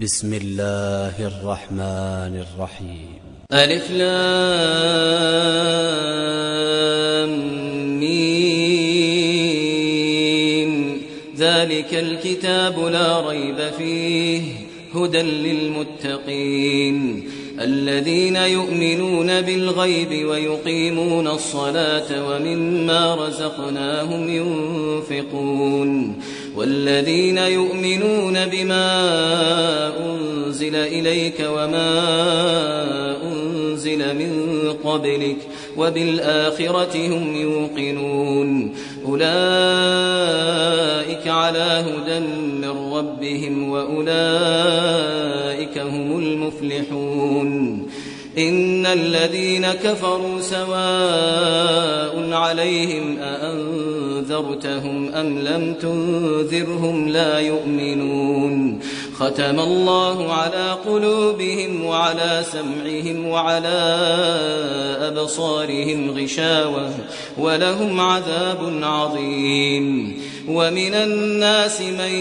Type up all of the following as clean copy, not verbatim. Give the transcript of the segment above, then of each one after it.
بسم الله الرحمن الرحيم. ألف لام ميم. ذلك الكتاب لا ريب فيه هدى للمتقين الذين يؤمنون بالغيب ويقيمون الصلاة ومما رزقناهم ينفقون والذين يؤمنون بما أنزل إليك وما أنزل من قبلك وبالآخرة هم يوقنون أولئك على هدى من ربهم وأولئك هم المفلحون. إن الذين كفروا سواء عليهم أأنذرتهم أم لم تنذرهم لا يؤمنون. ختم الله على قلوبهم وعلى سمعهم وعلى أبصارهم غشاوة ولهم عذاب عظيم. ومن الناس من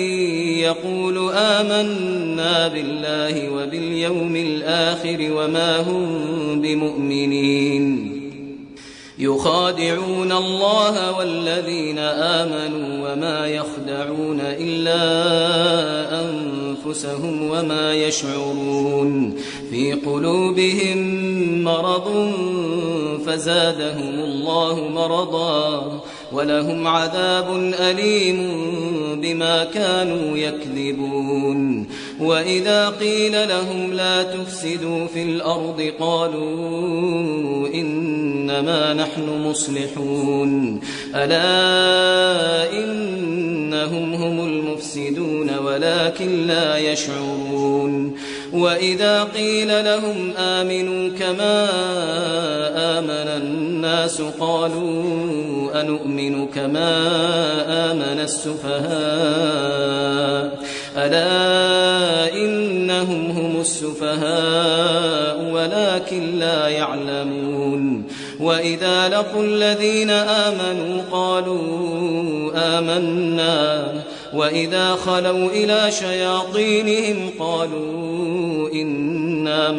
يقول آمنا بالله وباليوم الآخر وما هم بمؤمنين يخادعون الله والذين آمنوا وما يخدعون إلا أنفسهم وما يشعرون. في قلوبهم مرض فزادهم الله مرضا ولهم عذاب أليم بما كانوا يكذبون. وإذا قيل لهم لا تفسدوا في الأرض قالوا إنما نحن مصلحون ألا إنهم هم المفسدون ولكن لا يشعرون. وإذا قيل لهم آمنوا كما آمن الناس قالوا أنؤمن كما آمن السفهاء ألا إنهم هم السفهاء ولكن لا يعلمون. وإذا لقوا الذين آمنوا قالوا آمنا وإذا خلوا إلى شياطينهم قالوا إنا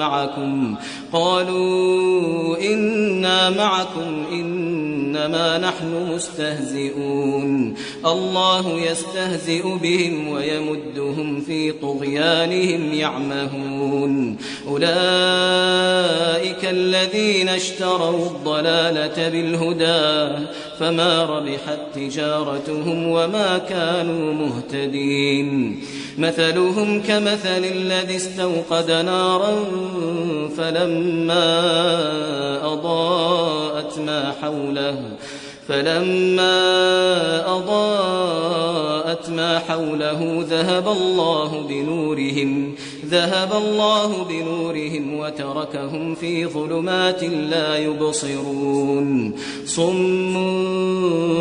معكم إنما نحن مستهزئون. الله يستهزئ بهم ويمدهم في طغيانهم يعمهون. أولئك الذين اشتروا الضلالة بالهدى فما ربحت تجارتهم وما كانوا مهتدين. مثلهم كمثل الذي استوقد نارا فلما أضاءت ما حوله ذهب الله بنورهم وتركهم في ظلمات لا يبصرون. صم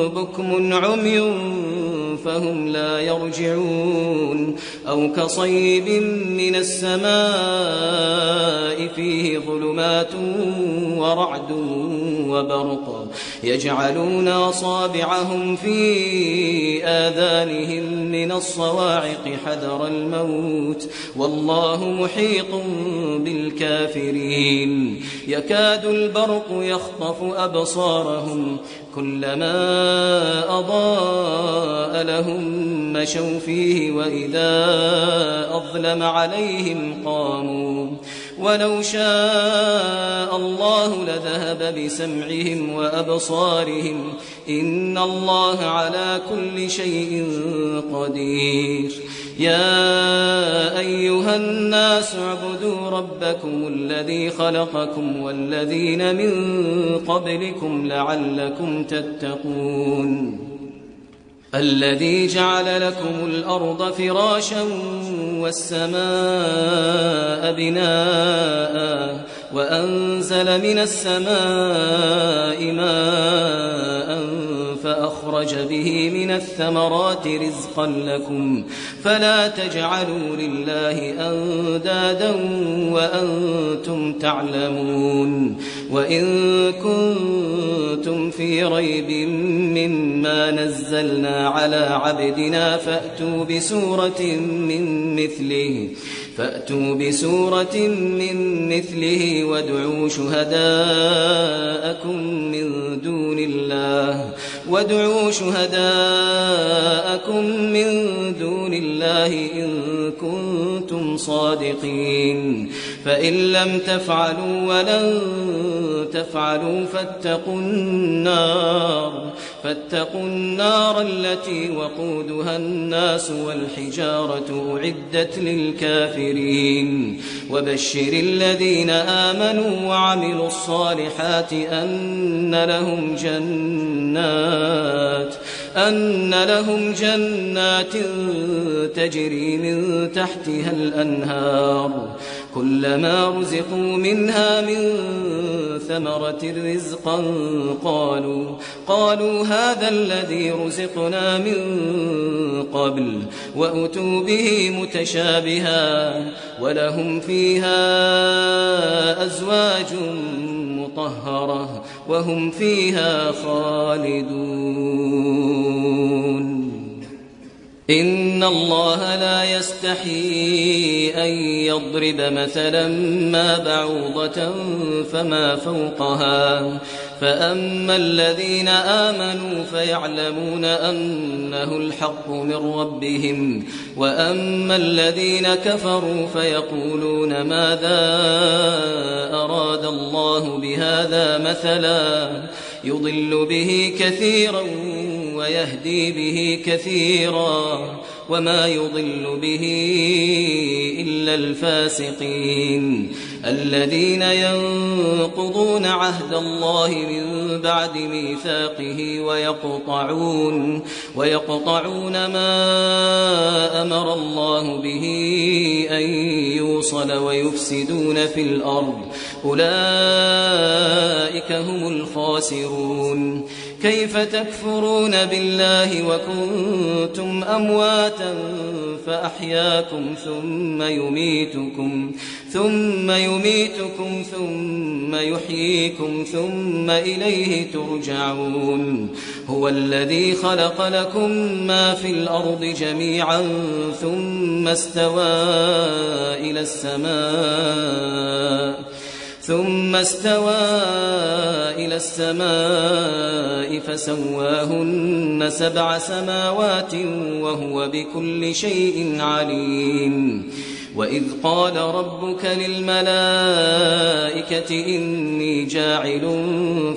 بكم عمي فهم لا يرجعون. أو كصيب من السماء فيه ظلمات ورعد وبرق يجعلون أصابعهم في آذانهم من الصواعق حذر الموت والله محيط بالكافرين. يكاد البرق يخطف أبصارهم كلما أضاء لهم مشوا فيه وإذا أظلم عليهم قاموا. ولو شاء الله لذهب بسمعهم وأبصارهم إن الله على كل شيء قدير. يا أيها الناس اعبدوا ربكم الذي خلقكم والذين من قبلكم لعلكم تتقون. الذي جعل لكم الأرض فراشا والسماء بناء وأنزل من السماء ماء فأخرج به من الثمرات رزقا لكم فلا تجعلوا لله أندادا وأنتم تعلمون. وإن كنتم في ريب مما نزلنا على عبدنا فأتوا بسورة من مثله وادعوا شهداءكم من دون الله إن كنتم صادقين فإن لم تفعلوا ولن تفعلوا فاتقوا النار التي وقودها الناس والحجارة أعدت للكافرين وبشر الذين آمنوا وعملوا الصالحات أن لهم جنات تجري من تحتها الأنهار كلما رزقوا منها من ثمرة رزقا قالوا هذا الذي رزقنا من قبل وأتوا به متشابها ولهم فيها أزواج مطهرة وهم فيها خالدون إن الله لا يستحيي أن يضرب مثلا ما بعوضة فما فوقها فأما الذين آمنوا فيعلمون أنه الحق من ربهم وأما الذين كفروا فيقولون ماذا أراد الله بهذا مثلا يضل به كثيرا ويهدي به كثيرا وما يضل به إلا الفاسقين الذين ينقضون عهد الله من بعد ميثاقه ويقطعون ما أمر الله به أن يوصل ويفسدون في الأرض أولئك هم الخاسرون كيف تكفرون بالله وكنتم أمواتا فأحياكم ثم يميتكم ثم يحييكم ثم إليه ترجعون هو الذي خلق لكم ما في الأرض جميعا ثم استوى إلى السماء فسواهن 7 سماوات وهو بكل شيء عليم وإذ قال ربك للملائكة إني جاعل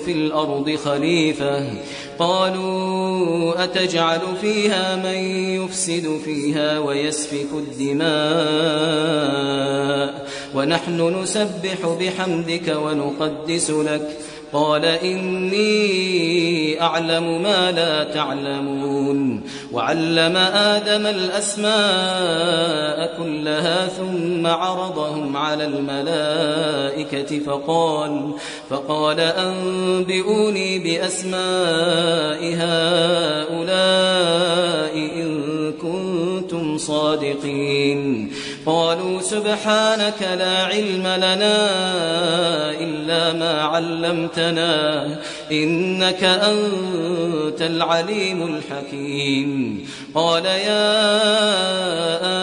في الأرض خليفة قالوا أتجعل فيها من يفسد فيها ويسفك الدماء ونحن نسبح بحمدك ونقدس لك قال إني أعلم ما لا تعلمون وعلم آدم الأسماء كلها ثم عرضهم على الملائكة فقال أنبئوني بأسماء هؤلاء إن كنتم صادقين قالوا سبحانك لا علم لنا إلا ما علمتنا إنك أنت العليم الحكيم قال يا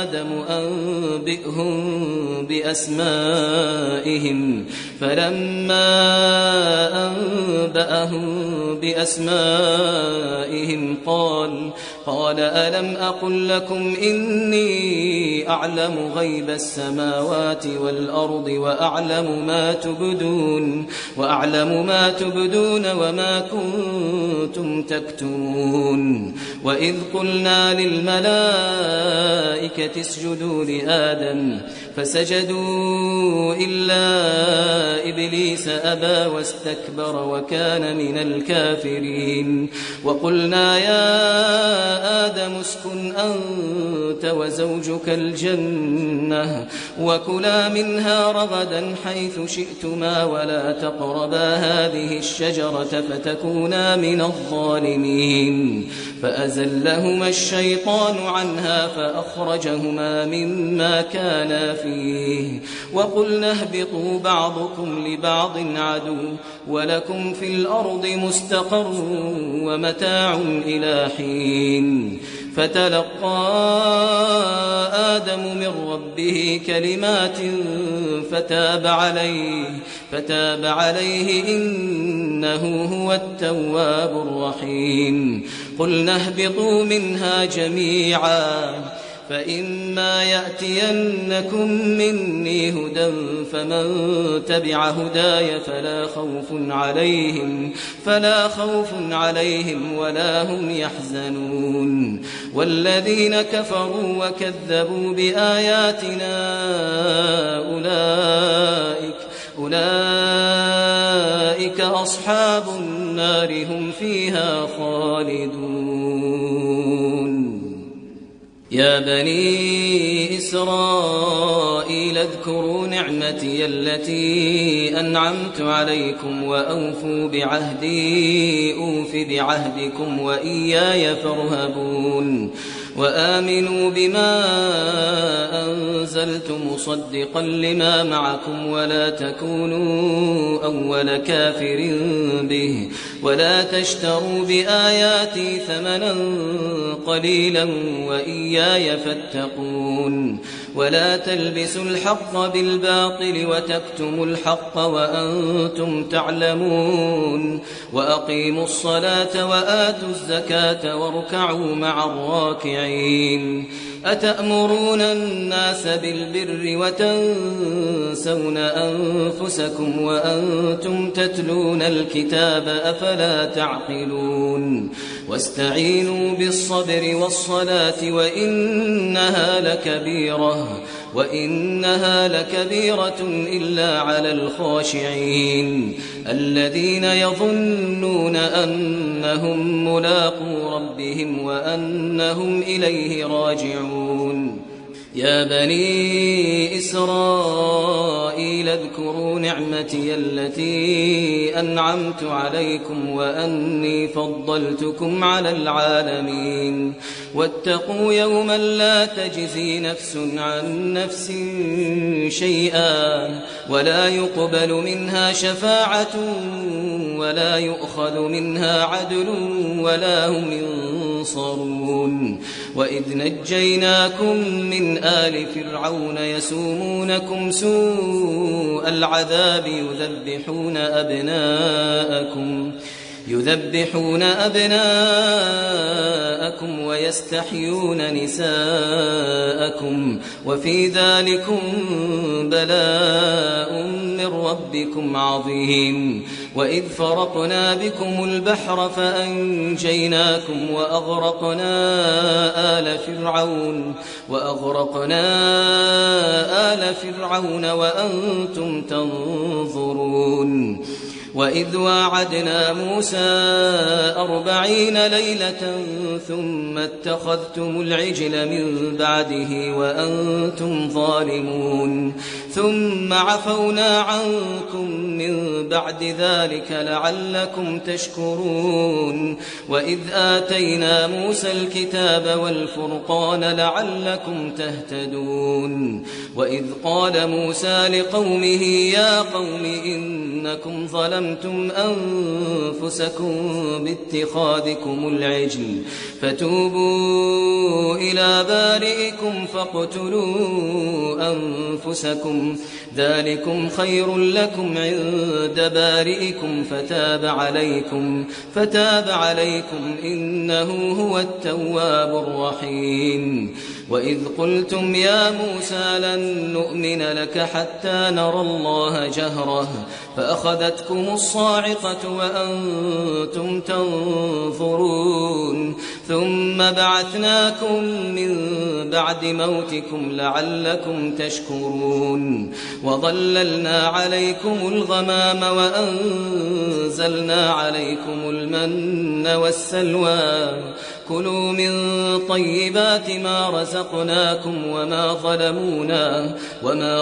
آدم أنبئهم بأسمائهم فلما أنبأهم بأسمائهم قال ألم أقل لكم إني أعلم غيب السماوات والأرض وأعلم ما تبدون وما كنتم تكتمون وإذ قلنا للملائكة اسجدوا لآدم فسجدوا إلا إبليس أبى واستكبر وكان من الكافرين وقلنا يا آدم اسكن أنت وزوجك الجنة وكلا منها رغدا حيث شئتما ولا تقربا هذه الشجرة الشجرة فتكونا من الظالمين فأزلهما الشيطان عنها فأخرجهما مما كانا فيه وقلنا اهبطوا بعضكم لبعض عدو ولكم في الأرض مستقر ومتاع إلى حين فتلقى آدم من ربه كلمات فتاب عليه إنه هو التواب الرحيم قلنا اهبطوا منها جميعا فإما يأتينكم مني هدى فمن تبع هداي فلا خوف عليهم ولا هم يحزنون والذين كفروا وكذبوا بآياتنا أولئك أصحاب النار هم فيها خالدون يا بني إسرائيل اذكروا نعمتي التي أنعمت عليكم وأوفوا بعهدي أوف بعهدكم وإياي فارهبون وآمنوا بما أنزلت مصدقا لما معكم ولا تكونوا أول كافر به ولا تشتروا بآياتي ثمنا قليلا وإياي فاتقون ولا تلبسوا الحق بالباطل وتكتموا الحق وأنتم تعلمون وأقيموا الصلاة وآتوا الزكاة واركعوا مع الراكعين أتأمرون الناس بالبر وتنسون أنفسكم وأنتم تتلون الكتاب أفلا تعقلون واستعينوا بالصبر والصلاة وإنها لكبيرة إلا على الخاشعين الذين يظنون أنهم ملاقو ربهم وأنهم إليه راجعون يا بني إسرائيل اذكروا نعمتي التي أنعمت عليكم وأني فضلتكم على العالمين واتقوا يوما لا تجزي نفس عن نفس شيئا ولا يقبل منها شفاعة ولا يؤخذ منها عدل ولا هم ينصرون وإذ نجيناكم من آل فرعون يسومونكم سوء العذاب يذبحون أبناءكم ويستحيون نساءكم وفي ذلكم بلاء من ربكم عظيم وإذ فرقنا بكم البحر فأنجيناكم وأغرقنا آل فرعون وأنتم تنظرون وإذ واعدنا موسى 40 ليلة ثم اتخذتم العجل من بعده وأنتم ظالمون ثم عفونا عنكم من بعد ذلك لعلكم تشكرون وإذ آتينا موسى الكتاب والفرقان لعلكم تهتدون وإذ قال موسى لقومه يا قوم إنكم ظلمتم أنفسكم باتخاذكم العجل فتوبوا إلى بارئكم فاقتلوا أنفسكم ذلكم خير لكم عند بارئكم فتاب عليكم إنه هو التواب الرحيم وإذ قلتم يا موسى لن نؤمن لك حتى نرى الله جهرة فأخذتكم الصاعقة وأنتم تنظرون ثم بعثناكم من بعد موتكم لعلكم تشكرون وظللنا عليكم الغمام وأنزلنا عليكم المن والسلوى كلوا من طيبات ما رزقناكم وما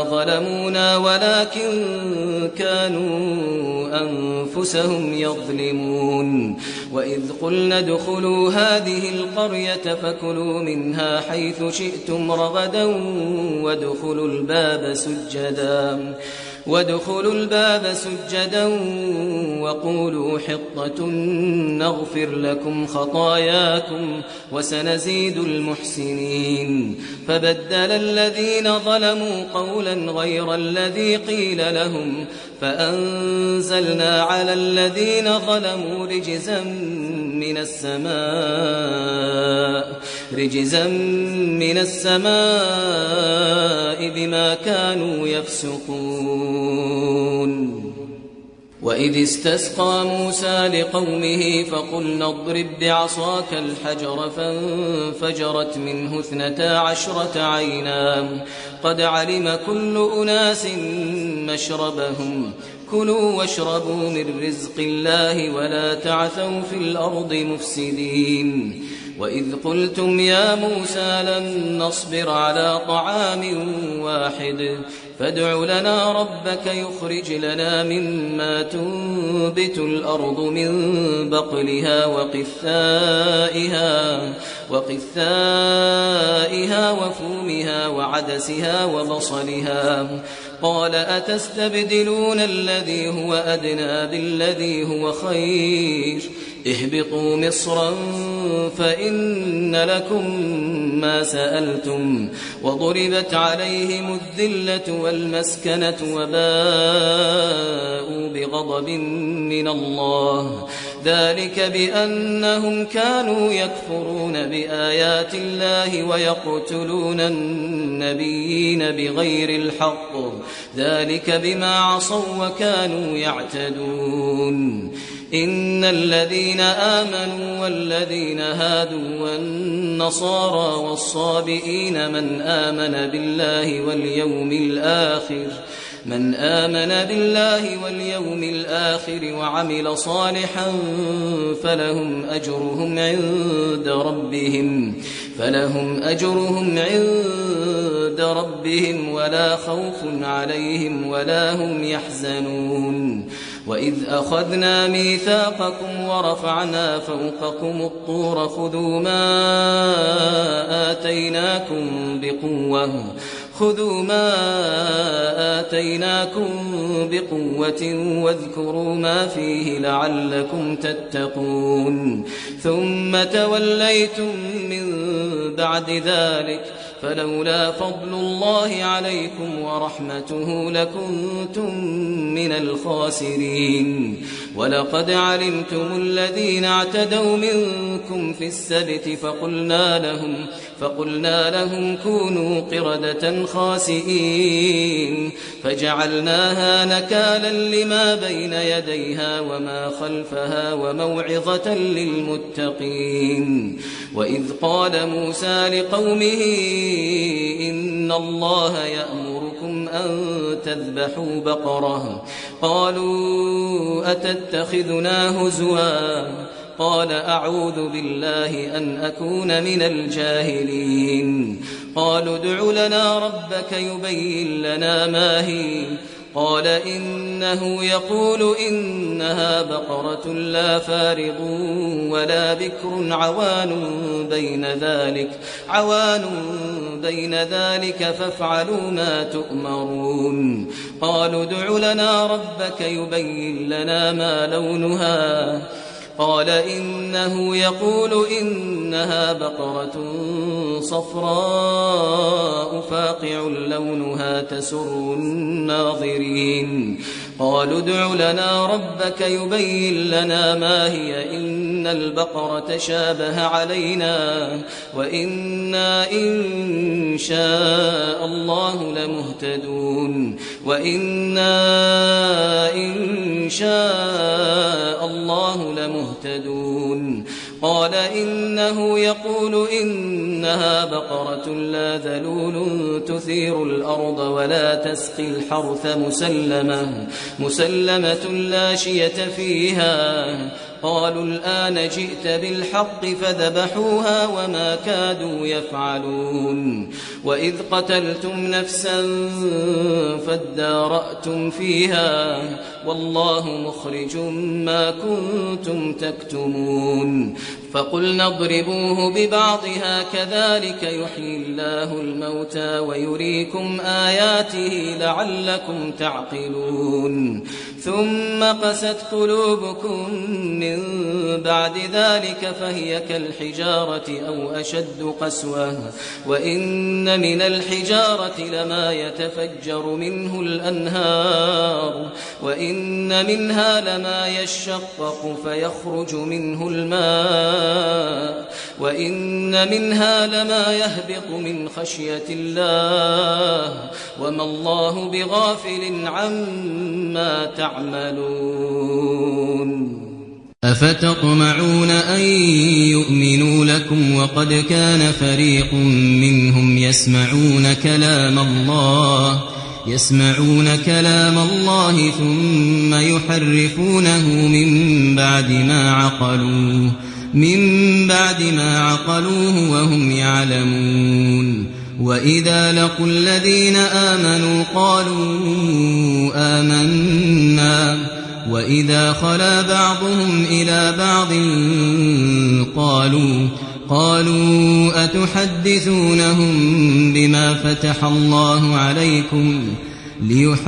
ظلمونا ولكن كانوا أنفسهم يظلمون. وإذ قلنا ادخلوا هذه القرية فكلوا منها حيث شئتم رغدا وادخلوا الباب سجدا وقولوا حطة نغفر لكم خطاياكم وسنزيد المحسنين. فبدل الذين ظلموا قولا غير الذي قيل لهم فأنزلنا على الذين ظلموا رجزا من السماء بما كانوا يفسقون. وإذ استسقى موسى لقومه فقلنا اضرب بعصاك الحجر فانفجرت منه 12 عينا قد علم كل أناس مشربهم كلوا واشربوا من رزق الله ولا تعثوا في الأرض مفسدين. وإذ قلتم يا موسى لن نصبر على طعام واحد فادع لنا ربك يخرج لنا مما تنبت الأرض من بقلها وقثائها وفومها وعدسها وبصلها قال أتستبدلون الذي هو أدنى بالذي هو خير اهبطوا مصرا فإن لكم ما سألتم وضربت عليهم الذلة والمسكنة وباءوا بغضب من الله ذلك بأنهم كانوا يكفرون بآيات الله ويقتلون النبيين بغير الحق ذلك بما عصوا وكانوا يعتدون. إن الذين آمنوا والذين هادوا والنصارى والصابئين من آمن بالله واليوم الآخر وعمل صالحا فلهم أجرهم عند ربهم ولا خوف عليهم ولا هم يحزنون. وإذ أخذنا ميثاقكم ورفعنا فوقكم الطور خذوا ما آتيناكم بقوة واذكروا ما فيه لعلكم تتقون ثم توليتم من بعد ذلك فلولا فضل الله عليكم ورحمته لكنتم من الخاسرين. ولقد علمتم الذين اعتدوا منكم في السبت فقلنا لهم كونوا قردة خاسئين فجعلناها نكالا لما بين يديها وما خلفها وموعظة للمتقين. وإذ قال موسى لقومه إن الله يأمركم أن تذبحوا بقرة قالوا أتتخذنا هزوا قال أعوذ بالله أن أكون من الجاهلين. قالوا ادع لنا ربك يبين لنا ما هي قال إنه يقول إنها بقرة لا فارض ولا بكر عوان بين ذلك فافعلوا ما تؤمرون. قالوا ادع لنا ربك يبين لنا ما لونها قال إنه يقول إنها بقرة صفراء فاقع لونها تسر الناظرين. قالوا ادع لنا ربك يبين لنا ما هي إن البقرة شابه علينا وإنا إن شاء الله لمهتدون. قال إنه يقول إنها بقرة لا ذلول تثير الأرض ولا تسقي الحرث مسلمة لا شية فيها قالوا الآن جئت بالحق فذبحوها وما كادوا يفعلون وإذ قتلتم نفسا فادارأتم فيها والله مخرج ما كنتم تكتمون فقلنا اضربوه ببعضها كذلك يحيي الله الموتى ويريكم آياته لعلكم تعقلون ثم قست قلوبكم من بعد ذلك فهي كالحجارة أو أشد قسوة وإن من الحجارة لما يتفجر منه الأنهار وإن منها لما يشقق فيخرج منه الماء وإن منها لما يهبط من خشية الله وما الله بغافل عما تعملون أفتطمعون أن يؤمنوا لكم وقد كان فريق منهم يسمعون كلام الله ثم يحرفونه من بعد ما عقلوه وهم يعلمون وإذا لقوا الذين آمنوا قالوا آمنا وإذا خلا بعضهم إلى بعض قالوا أتحدثونهم بما فتح الله عليكم ليحاجوكم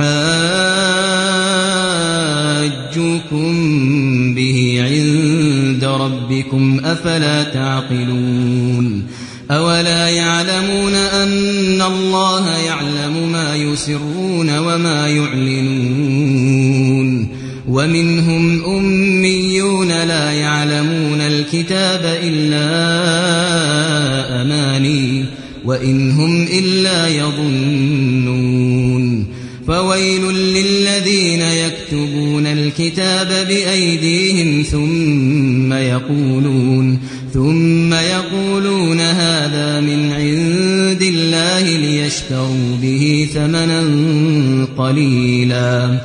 به عند ربكم أفلا تعقلون أولا يعلمون أن الله يعلم ما يسرون وما يعلنون ومنهم أميون لا يعلمون الكتاب إلا أماني وإن هم إلا يظنون فويل للذين يكتبون الكتاب بأيديهم ثم يقولون هذا من عند الله ليشتروا به ثمنا قليلا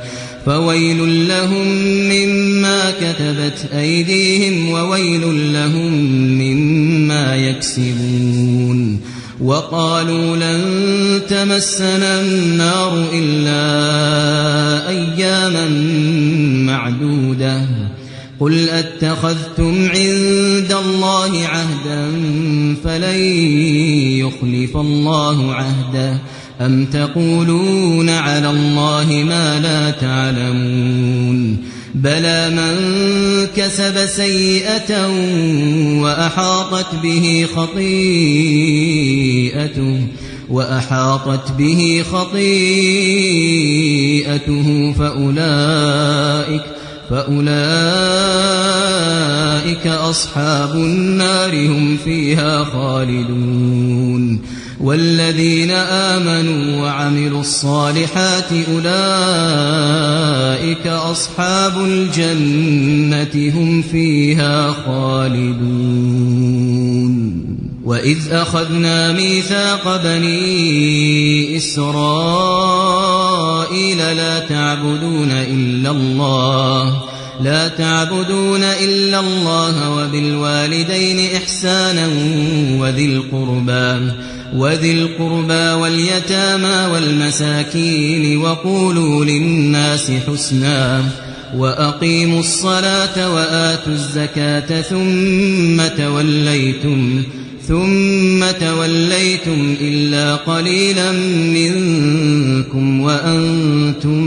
فويل لهم مما كتبت أيديهم وويل لهم مما يكسبون وقالوا لن تمسنا النار إلا أياما معدودة قل أتخذتم عند الله عهدا فلن يخلف الله عهده أم تقولون على الله ما لا تعلمون بلى من كسب سيئة وأحاطت به خطيئته فأولئك أصحاب النار هم فيها خالدون والذين آمنوا وعملوا الصالحات أولئك أصحاب الجنة هم فيها خالدون وإذ أخذنا ميثاق بني إسرائيل لا تعبدون إلا الله وبالوالدين إحسانا وذي القربى واليتامى والمساكين وقولوا للناس حسنا وأقيموا الصلاة وآتوا الزكاة ثم توليتم إلا قليلا منكم وأنتم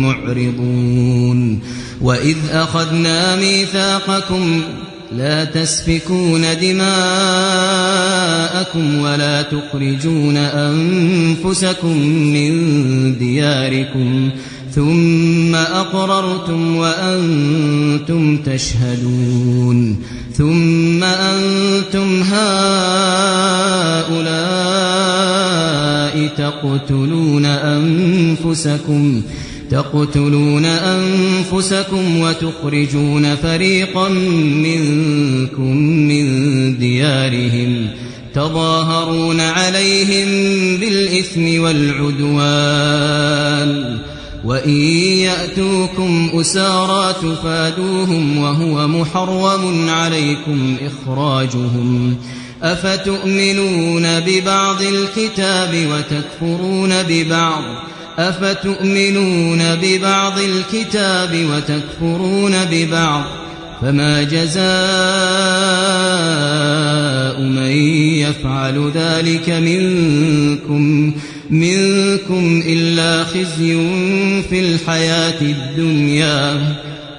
معرضون وإذ أخذنا ميثاقكم لا تسفكون دماءكم ولا تخرجون أنفسكم من دياركم ثم أقررتم وأنتم تشهدون ثم أنتم هؤلاء تقتلون أنفسكم وتخرجون فريقا منكم من ديارهم تظاهرون عليهم بالإثم والعدوان وإن يأتوكم أسارى تفادوهم وهو محرم عليكم إخراجهم أفتؤمنون ببعض الكتاب وتكفرون ببعض فما جزاء من يفعل ذلك منكم إلا خزي في الحياة الدنيا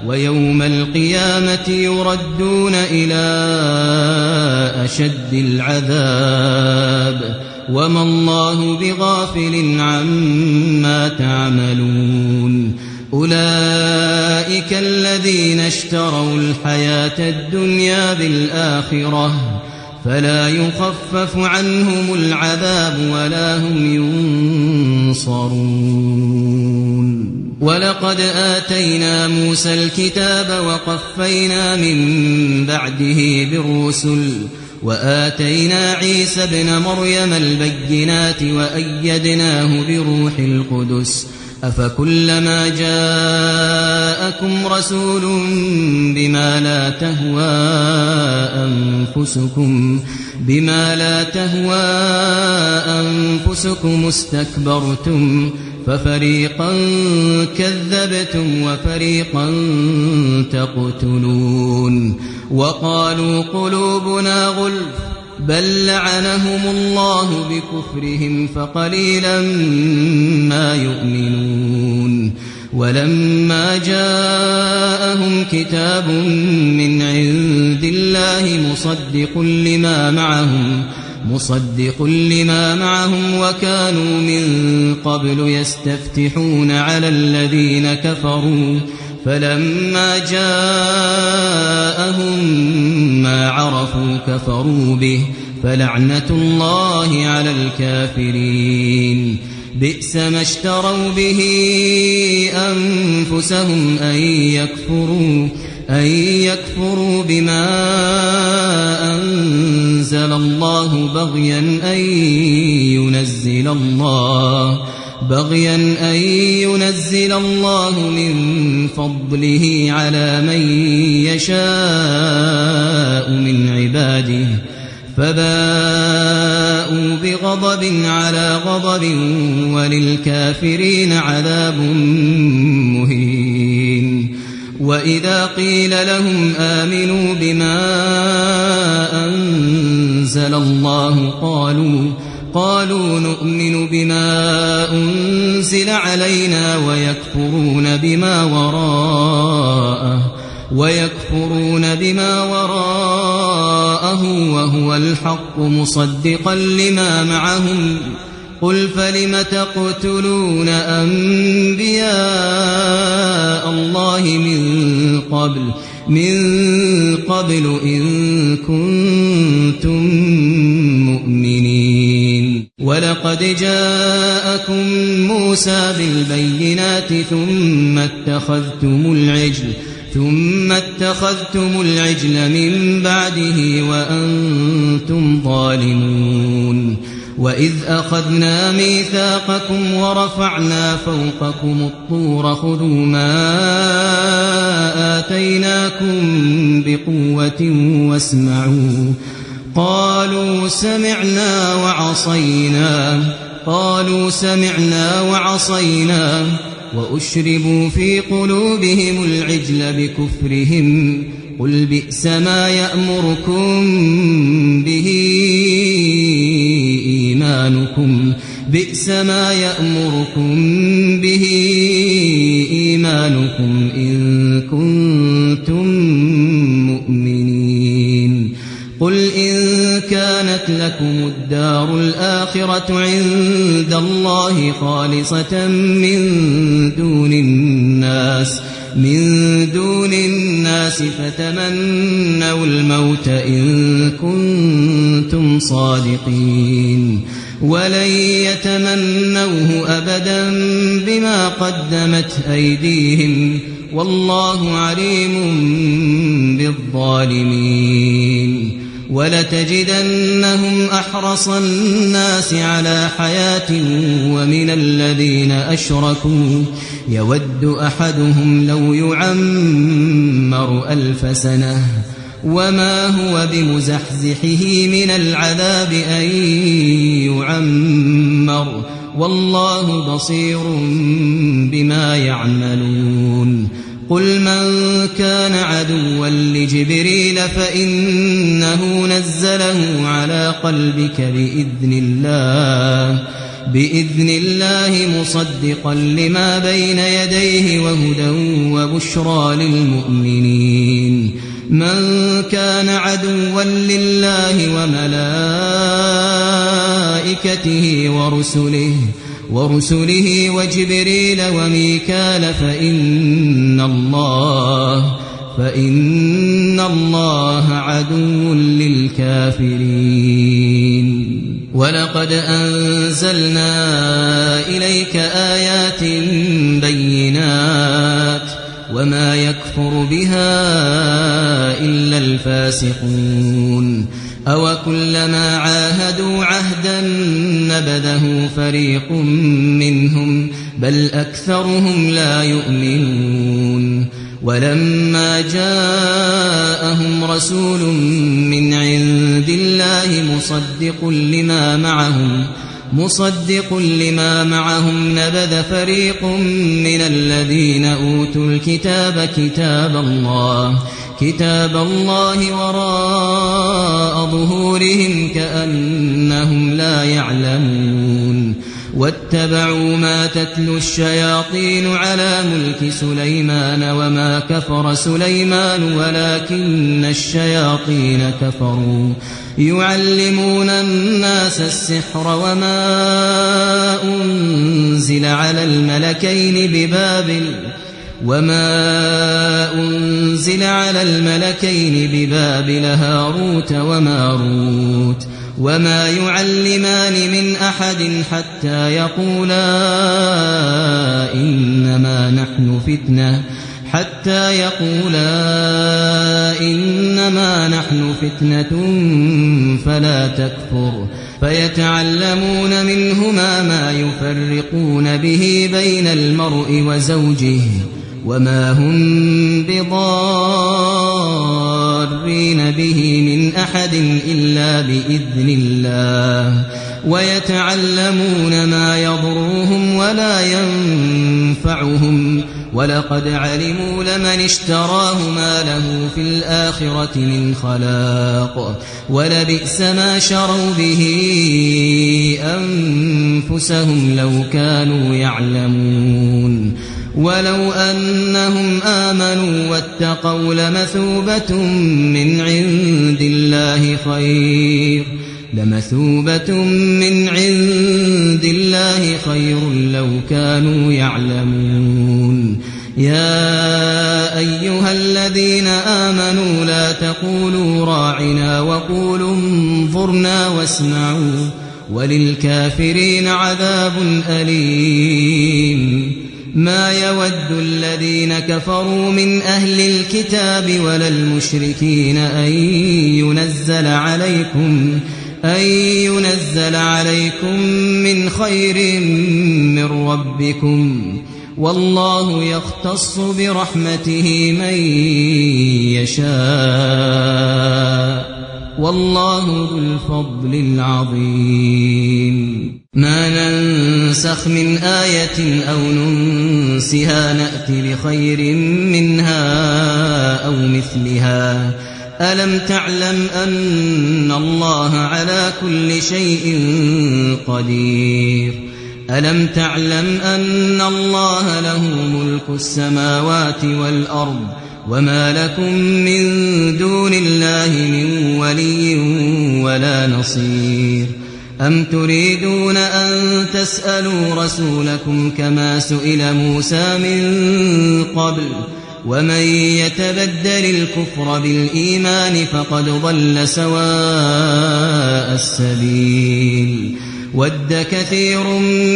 ويوم القيامة يردون إلى أشد العذاب وما الله بغافل عما تعملون أولئك الذين اشتروا الحياة الدنيا بالآخرة فلا يخفف عنهم العذاب ولا هم ينصرون ولقد آتينا موسى الكتاب وقفينا من بعده بالرسل وآتينا عيسى ابن مريم البينات وأيدناه بروح القدس أفكلما جاءكم رسول بما لا تهوى أنفسكم استكبرتم ففريقا كذبتم وفريقا تقتلون وقالوا قلوبنا غلف بل لعنهم الله بكفرهم فقليلا ما يؤمنون ولما جاءهم كتاب من عند الله مصدق لما معهم وكانوا من قبل يستفتحون على الذين كفروا فلما جاءهم ما عرفوا كفروا به فلعنة الله على الكافرين بئس ما اشتروا به أنفسهم أن يكفروا بما أنزل الله بغيا أن ينزل الله من فضله على من يشاء من عباده فباءوا بغضب على غضب وللكافرين عذاب مهين وإذا قيل لهم آمنوا بما أنزل الله قالوا نؤمن بما أنزل علينا ويكفرون بما وراءه وهو الحق مصدقا لما معهم قل فلم تقتلون أنبياء الله من قبل إن كنتم مؤمنين ولقد جاءكم موسى بالبينات ثم اتخذتم العجل من بعده وأنتم ظالمون وإذ أخذنا ميثاقكم ورفعنا فوقكم الطور خذوا ما آتيناكم بقوة واسمعوا قالوا سمعنا وعصينا وأشربوا في قلوبهم العجل بكفرهم قل بئس ما يأمركم به إيمانكم إن كنتم مؤمنين قل إن كانت لكم الدار الآخرة عند الله خالصة من دون الناس فتمنوا الموت إن كنتم صادقين ولن يتمنوه أبدا بما قدمت أيديهم والله عليم بالظالمين ولتجدنهم أحرص الناس على حياة ومن الذين أشركوا يود أحدهم لو يعمر 1000 سنة وما هو بمزحزحه من العذاب أن يعمر والله بصير بما يعملون قل من كان عدوا لجبريل فإنه نزله على قلبك بإذن الله مصدقا لما بين يديه وهدى وبشرى للمؤمنين من كان عدوا لله وملائكته ورسله وجبريل وميكال فإن الله عدو للكافرين ولقد أنزلنا إليك آيات بينات وما يكفر بها إلا الفاسقون أوكلما عاهدوا عهدا نبذه فريق منهم بل أكثرهم لا يؤمنون ولما جاءهم رسول من عند الله مصدق لما معهم نبذ فريق من الذين أوتوا الكتاب كتاب الله وراء ظهورهم كأنهم لا يعلمون واتبعوا ما تتلو الشياطين على ملك سليمان وما كفر سليمان ولكن الشياطين كفروا يعلمون الناس السحر وما أنزل على الملكين ببابل هاروت وماروت وما يعلمان من أحد حتى يقولا إنما نحن فتنة فلا تكفر فيتعلمون منهما ما يفرقون به بين المرء وزوجه وما هم بضارين به من أحد إلا بإذن الله ويتعلمون ما يضرهم ولا ينفعهم ولقد علموا لمن اشتراه ما له في الآخرة من خلاق ولبئس ما شروا به أنفسهم لو كانوا يعلمون ولو أنهم آمنوا واتقوا لمثوبة من عند الله خير لو كانوا يعلمون يا أيها الذين آمنوا لا تقولوا راعنا وقولوا انظرنا واسمعوا وللكافرين عذاب أليم ما يود الذين كفروا من أهل الكتاب ولا المشركين أن ينزل عليكم من خير من ربكم والله يختص برحمته من يشاء والله ذو الفضل العظيم ما ننسخ من آية أو ننسها نأتي بخير منها أو مثلها ألم تعلم أن الله على كل شيء قدير ألم تعلم أن الله له ملك السماوات والأرض وما لكم من دون الله من ولي ولا نصير أم تريدون أن تسألوا رسولكم كما سئل موسى من قبل ومن يتبدل الكفر بالإيمان فقد ضل سواء السبيل ود كثير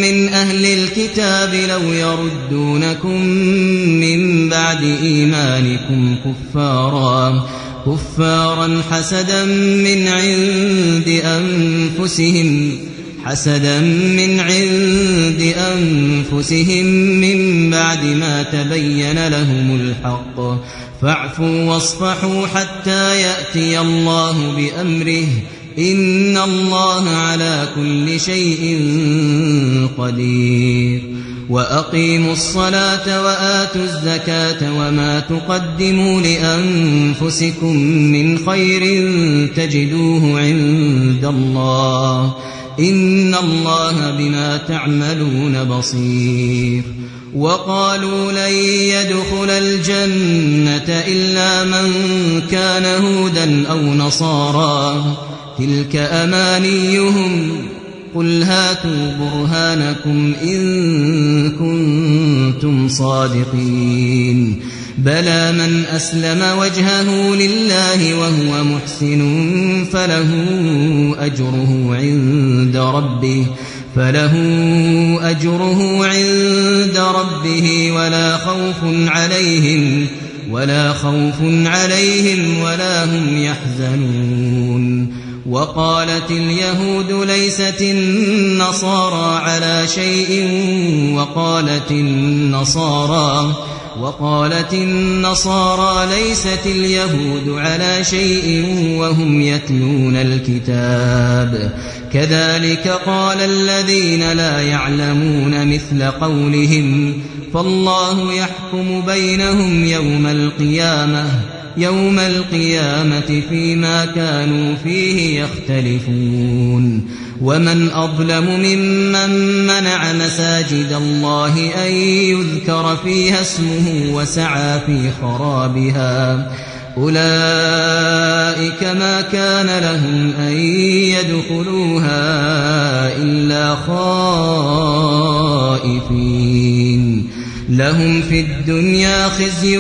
من أهل الكتاب لو يردونكم من بعد إيمانكم كفارا حسدا من عند أنفسهم من بعد ما تبين لهم الحق فاعفوا واصفحوا حتى يأتي الله بأمره إن الله على كل شيء قدير وأقيموا الصلاة وآتوا الزكاة وما تقدموا لأنفسكم من خير تجدوه عند الله إن الله بما تعملون بصير وقالوا لن يدخل الجنة إلا من كان هودا أو نصارى تلك أمانيهم قل هاتوا برهانكم إن كنتم صادقين بلى من أسلم وجهه لله وهو محسن فله أجره عند ربه ولا خوف عليهم ولا هم يحزنون وقالت اليهود ليست النصارى على شيء وقالت النصارى ليست اليهود على شيء وهم يتلون الكتاب كذلك قال الذين لا يعلمون مثل قولهم فالله يحكم بينهم يوم القيامة فيما كانوا فيه يختلفون ومن أظلم ممن منع مساجد الله أن يذكر فيها اسمه وسعى في خرابها أولئك ما كان لهم أن يدخلوها إلا خائفين لهم في الدنيا خزي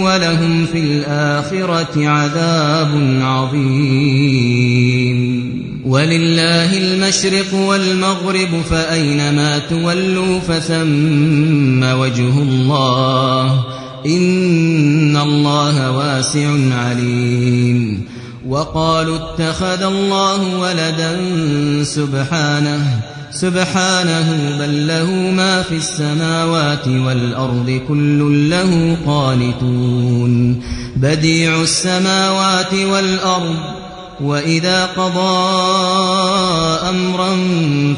ولهم في الآخرة عذاب عظيم ولله المشرق والمغرب فأينما تولوا فثم وجه الله إن الله واسع عليم وقالوا اتخذ الله ولدا سبحانه بل له ما في السماوات والأرض كل له قانتون بديع السماوات والأرض وإذا قضى أمرا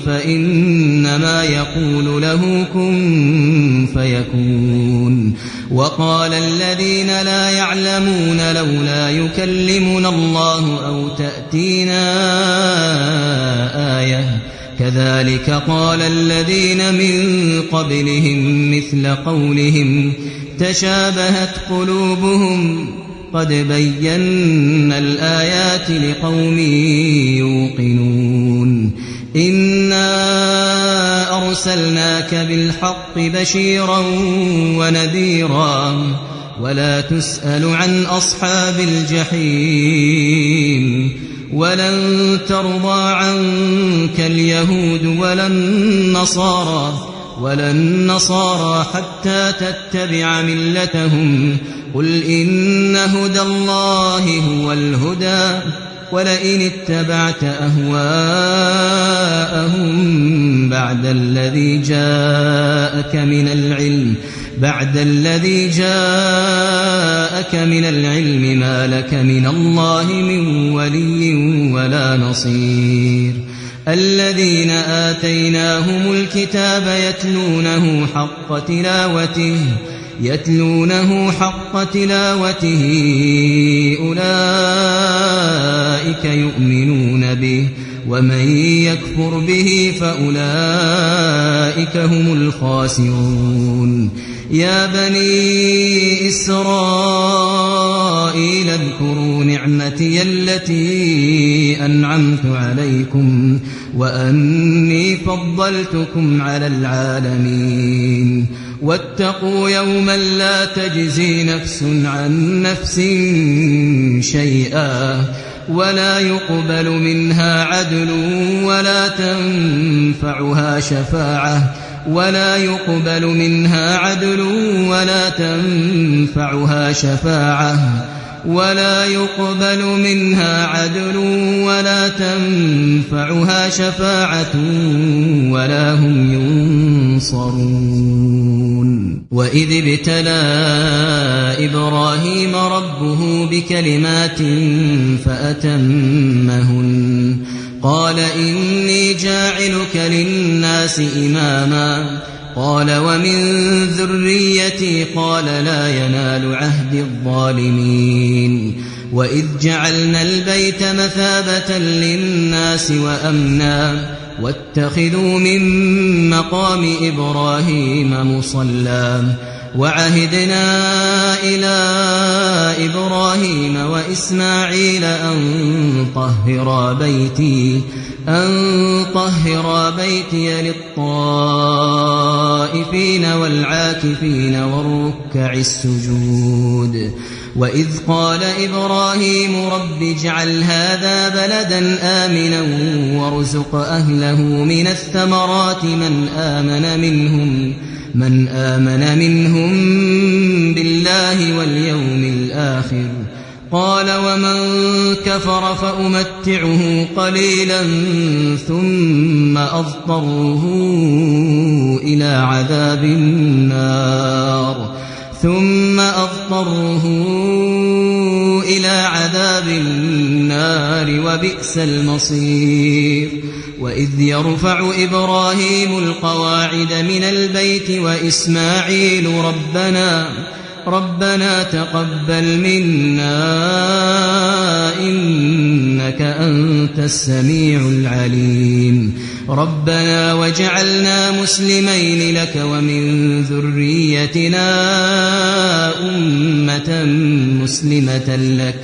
فإنما يقول له كن فيكون وقال الذين لا يعلمون لولا يكلمنا الله أو تأتينا آية كذلك قال الذين من قبلهم مثل قولهم تشابهت قلوبهم قد بينا الآيات لقوم يوقنون إنا أرسلناك بالحق بشيرا ونذيرا ولا تسأل عن أصحاب الجحيم ولن ترضى عنك اليهود ولا النصارى حتى تتبع ملتهم قل إن هدى الله هو الهدى ولئن اتبعت أهواءهم بعد الذي جاءك من العلم ما لك من الله من ولي ولا نصير الذين آتيناهم الكتاب يتلونه حق تلاوته أولئك يؤمنون به ومن يكفر به فأولئك هم الخاسرون يا بني إسرائيل اذكروا نعمتي التي أنعمت عليكم وأني فضلتكم على العالمين واتقوا يوما لا تجزي نفس عن نفس شيئا ولا يقبل منها عدل ولا تنفعها شفاعة ولا يقبل منها عدل ولا تنفعها شفاعة ولا هم ينصرون وإذ ابتلى إبراهيم ربه بكلمات فأتمهن قال إني جاعلك للناس إماما قال ومن ذريتي قال لا ينال عهد الظالمين وإذ جعلنا البيت مثابة للناس وأمنا واتخذوا من مقام إبراهيم مصلى وعهدنا إلى إبراهيم وإسماعيل أن طهرا بيتي للطائفين والعاكفين والركع السجود وإذ قال إبراهيم رب اجعل هذا بلدا آمنا وارزق أهله من الثمرات من آمن منهم بالله واليوم الآخر قال ومن كفر فأمتعه قليلا ثم أضطره إلى عذاب النار وبئس المصير وإذ يرفع إبراهيم القواعد من البيت وإسماعيل ربنا تقبل منا إنك أنت السميع العليم ربنا وجعلنا مسلمين لك ومن ذريتنا أمة مسلمة لك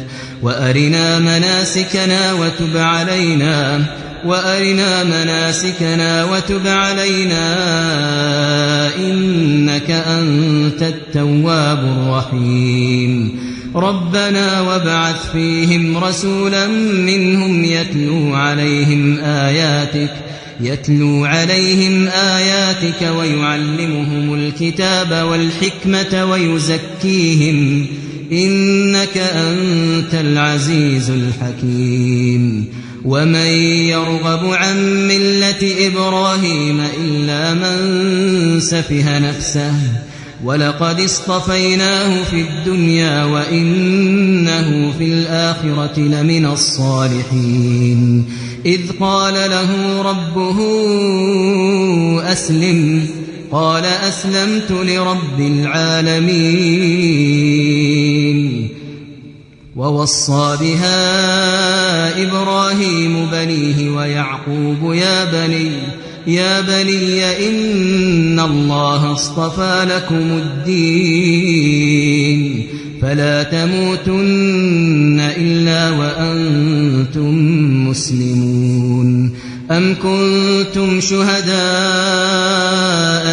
وأرنا مناسكنا وتب علينا إنك أنت التواب الرحيم ربنا وابعث فيهم رسولا منهم يتلو عليهم آياتك ويعلمهم الكتاب والحكمة ويزكيهم إنك أنت العزيز الحكيم ومن يرغب عن ملة إبراهيم إلا من سفه نفسه ولقد اصطفيناه في الدنيا وإنه في الآخرة لمن الصالحين إذ قال له ربه أسلم قال أسلمت لرب العالمين ووصى بها إبراهيم بنيه ويعقوب يا بني إن الله اصطفى لكم الدين فلا تموتن إلا وأنتم مسلمون أم كنتم شهداء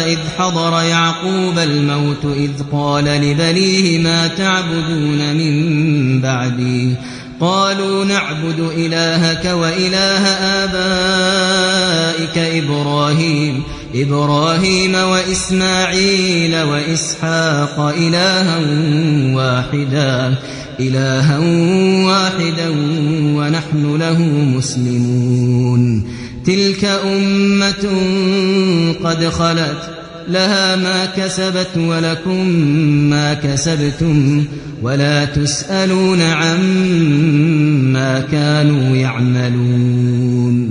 إذ حضر يعقوب الموت إذ قال لبنيه ما تعبدون من بعدي قالوا نعبد إلهك وإله آبائك إبراهيم وإسماعيل وإسحاق إلها واحدا ونحن له مسلمون تلك أمة قد خلت لها ما كسبت ولكم ما كسبتم ولا تسألون عما كانوا يعملون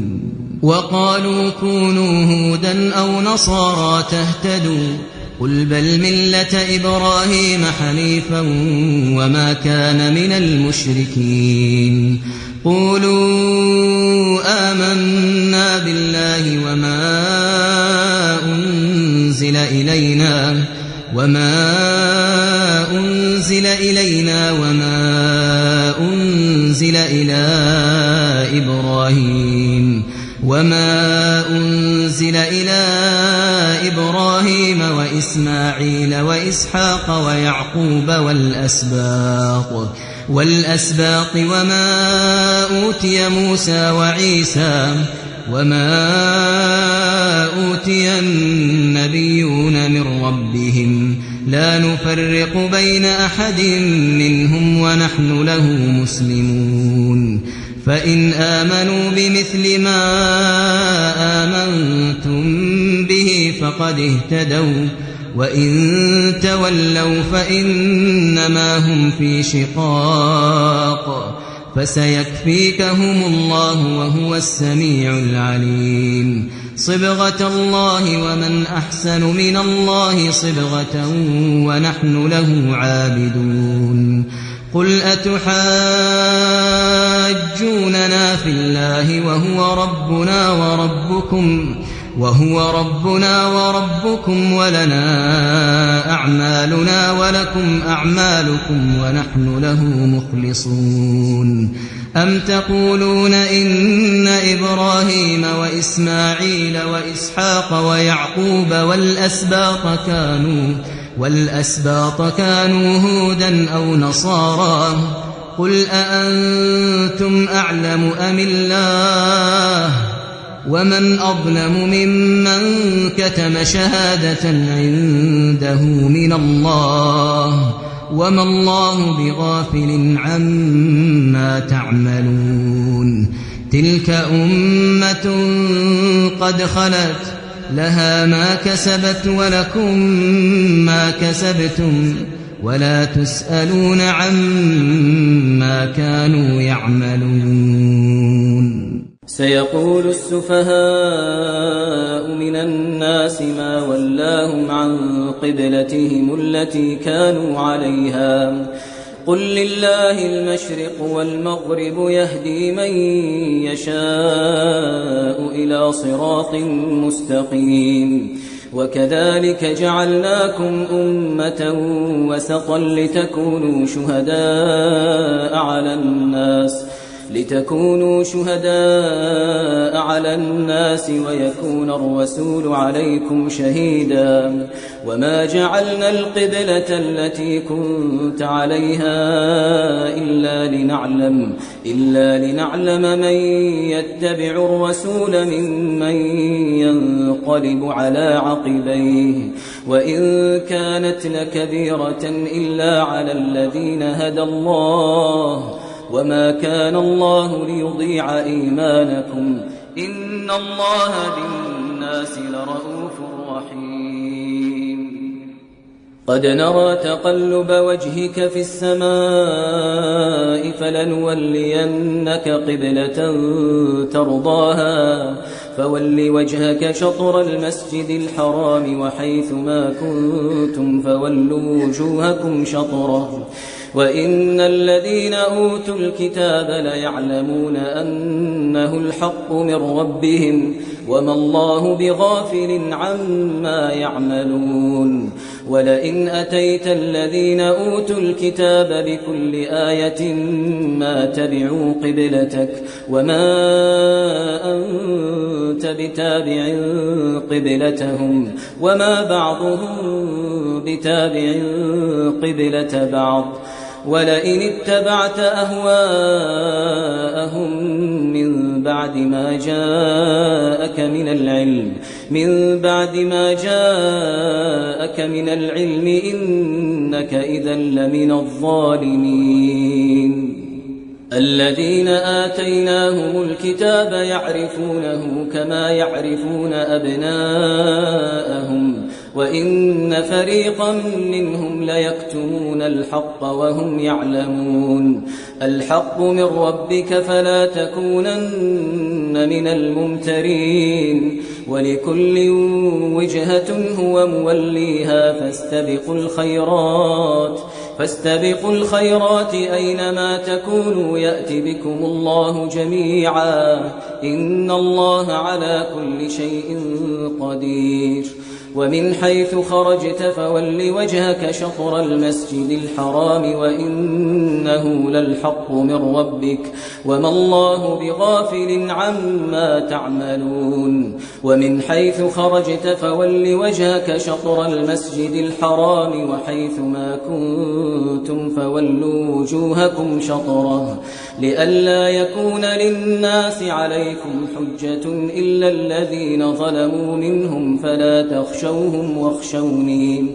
وقالوا كونوا هودا أو نصارى تهتدوا قل بل ملة إبراهيم حنيفا وما كان من المشركين قولوا آمنا بالله وما أنزل إلينا وما أنزل إلى إبراهيم وإسماعيل وإسحاق ويعقوب والأسباط وما أوتي موسى وعيسى وما أوتي النبيون من ربهم لا نفرق بين أحد منهم ونحن له مسلمون فإن آمنوا بمثل ما آمنتم به فقد اهتدوا وإن تولوا فإنما هم في شقاق فسيكفيكهم الله وهو السميع العليم صبغة الله ومن أحسن من الله صبغة ونحن له عابدون قل أتحاجوننا في الله وهو ربنا وربكم ولنا أعمالنا ولكم أعمالكم ونحن له مخلصون أم تقولون إن إبراهيم وإسماعيل وإسحاق ويعقوب والأسباط كانوا هودا أو نصارى قل أأنتم أعلم أم الله ومن أظلم ممن كتم شهادة عنده من الله وما الله بغافل عما تعملون تلك أمة قد خلت لها ما كسبت ولكم ما كسبتم ولا تسألون عما كانوا يعملون سيقول السفهاء من الناس ما ولاهم عن قبلتهم التي كانوا عليها قل لله المشرق والمغرب يهدي من يشاء إلى صراط مستقيم وكذلك جعلناكم أمة وسطا لتكونوا شهداء على الناس ويكون الرسول عليكم شهيدا وما جعلنا القبلة التي كنت عليها إلا لنعلم من يتبع الرسول ممن ينقلب على عقبيه وإن كانت لكبيرة إلا على الذين هدى الله وما كان الله ليضيع إيمانكم إن الله بالناس لرءوف رحيم قد نرى تقلب وجهك في السماء فلنولينك قبلة ترضاها فول وجهك شطر المسجد الحرام وحيث ما كنتم فولوا وجوهكم شطره وإن الذين أوتوا الكتاب ليعلمون أنه الحق من ربهم وما الله بغافل عما يعملون ولئن أتيت الذين أوتوا الكتاب بكل آية ما تبعوا قبلتك وما أنت بتابع قبلتهم وما بعضهم بتابع قبلة بعض ولئن اتبعت أهواءهم من بعد ما جاءك من العلم إنك إذا لمن الظالمين الذين آتيناهم الكتاب يعرفونه كما يعرفون أبناءهم وإن فريقا منهم ليكتمون الحق وهم يعلمون الحق من ربك فلا تكونن من الممترين ولكل وجهة هو موليها فاستبقوا الخيرات أينما تكونوا يأتي بكم الله جميعا إن الله على كل شيء قدير ومن حيث خرجت فول وجهك شطر المسجد الحرام وإنه للحق من ربك وما الله بغافل عما تعملون ومن حيث خرجت فول وجهك شطر المسجد الحرام وحيث ما كنتم فولوا وجوهكم شطره لئلا يكون للناس عليكم حجة إلا الذين ظلموا منهم فلا تخشوهم فاخشوهم واخشوني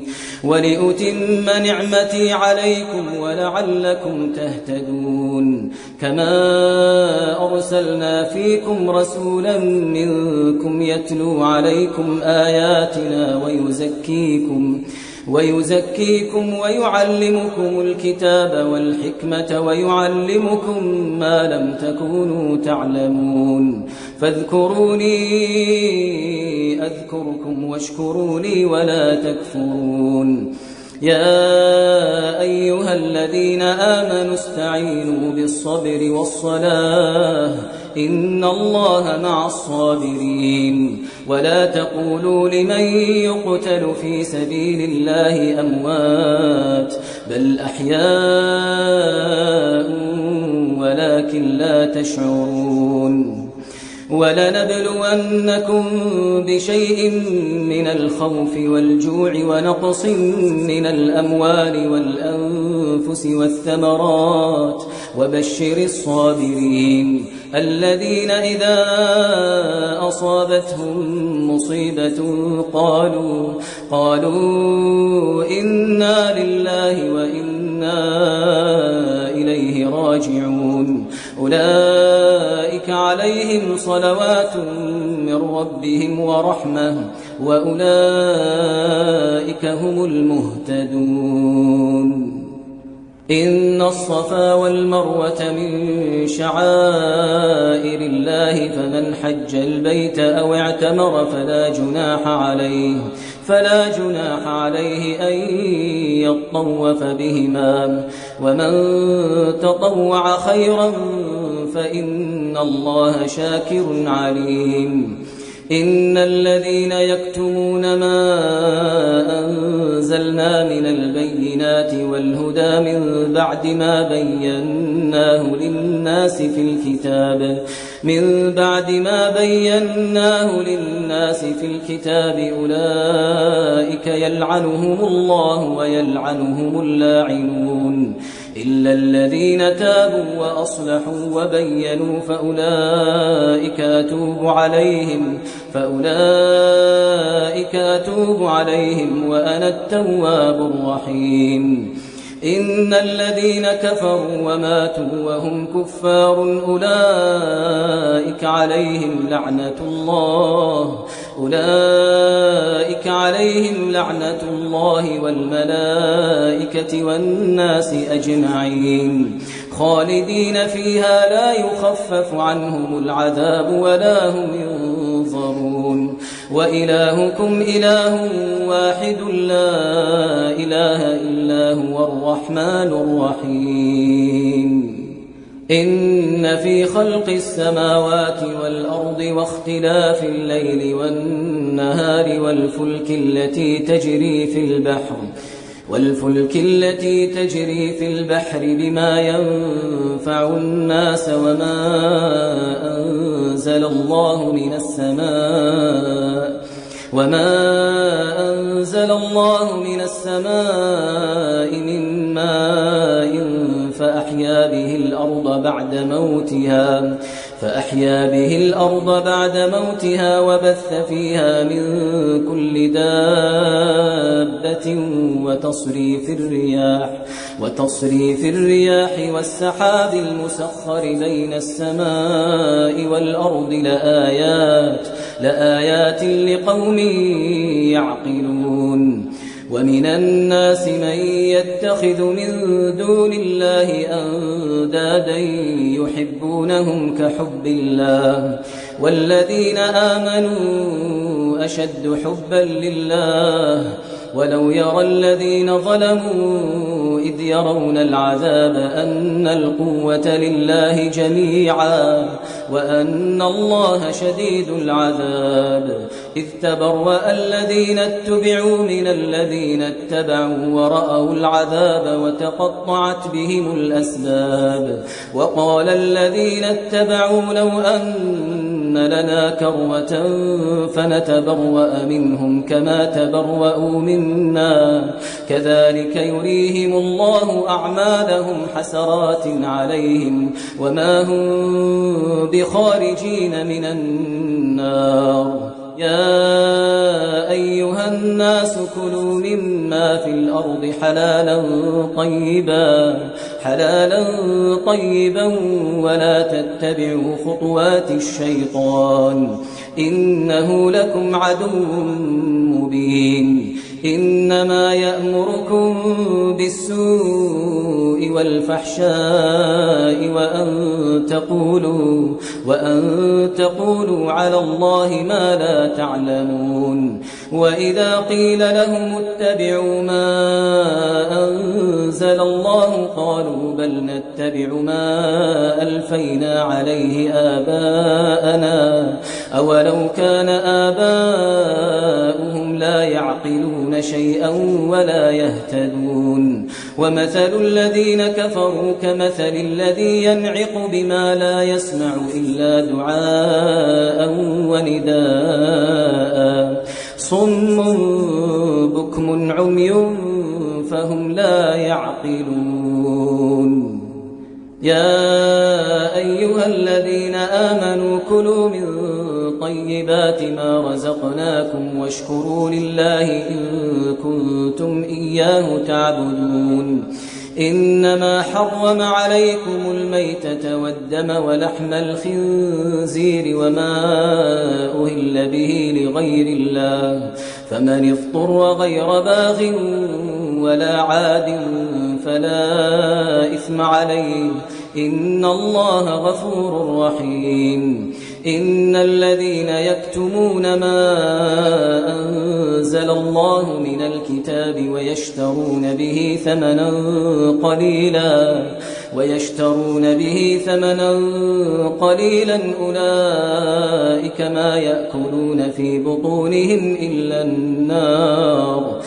ولأتم نعمتي عليكم ولعلكم تهتدون كما أرسلنا فيكم رسولا منكم يتلو عليكم آياتنا ويزكيكم ويعلمكم الكتاب والحكمة ويعلمكم ما لم تكونوا تعلمون فاذكروني أذكركم واشكروا لي ولا تكفرون يا أيها الذين آمنوا استعينوا بالصبر والصلاة إن الله مع الصابرين ولا تقولوا لمن يقتل في سبيل الله أموات بل أحياء ولكن لا تشعرون ولنبلونكم بشيء من الخوف والجوع ونقص من الأموال والأنفس والثمرات وبشر الصابرين الذين إذا أصابتهم مصيبة قالوا إنا لله وإنا إليه راجعون أولئك عليهم صلوات من ربهم ورحمة وأولئك هم المهتدون إن الصفا والمروة من شعائر الله فمن حج البيت أو اعتمر فلا جناح عليه أن يطوف بهما ومن تطوع خيرا فإن الله شاكر عليم إن الذين يكتمون ما أنزلنا من البينات والهدى من بعد ما بيناه للناس في الكتاب أولئك يلعنهم الله ويلعنهم اللاعنون إلا الذين تابوا وأصلحوا وبينوا فأولئك أتوب عليهم وأنا التواب الرحيم إن الذين كفروا وماتوا وهم كفار أولئك عليهم لعنة الله والملائكة والناس أجمعين خالدين فيها لا يخفف عنهم العذاب ولا هم ينظرون وإلهكم إله واحد لا إله إلا هو الرحمن الرحيم إن في خلق السماوات والأرض واختلاف الليل والنهار والفلك التي تجري في البحر بما ينفع الناس وما أنزل الله من السماء من ماء فأحيا به الأرض بعد موتها وبث فيها من كل دابة وتصريف الرياح والسحاب المسخر بين السماء والأرض لآيات لقوم يعقلون ومن الناس من يتخذ من دون الله أندادا يحبونهم كحب الله والذين آمنوا أشد حبا لله ولو يرى الذين ظلموا إذ يرون العذاب أن القوة لله جميعا وأن الله شديد العذاب إذ تبرأ الذين اتبعوا من الذين اتبعوا ورأوا العذاب وتقطعت بهم الأسباب وقال الذين اتبعوا لو أن لنا كرة فنتبرأ منهم كما تبرأوا منا كذلك يريهم الله أعمالهم حسرات عليهم وما هم بخارجين من النار يا أيها الناس كلوا مما في الأرض حلالا طيبا ولا تتبعوا خطوات الشيطان إنه لكم عدو مبين إنما يأمركم بالسوء والفحشاء وأن تقولوا على الله ما لا تعلمون وإذا قيل لهم اتبعوا ما أنزل الله قالوا بل نتبع ما ألفينا عليه آباءنا أولو كان آباؤهم لا يعقلون شيئا ولا يهتدون ومثل الذين كفروا كمثل الذي ينعق بما لا يسمع إلا دعاء ونداء صم بكم عمي فهم لا يعقلون يا أيها الذين آمنوا كلوا من طيبات ما رزقناكم واشكروا لله إن كنتم إياه تعبدون إنما حرم عليكم الميتة والدم ولحم الخنزير وما أهل به لغير الله فمن اضطر غير باغ ولا عاد فلا إثم عليه إن الله غفور رحيم إن الذين يكتمون ما أنزل الله من الكتاب ويشترون به ثمنا قليلا أولئك ما يأكلون في بطونهم إلا النار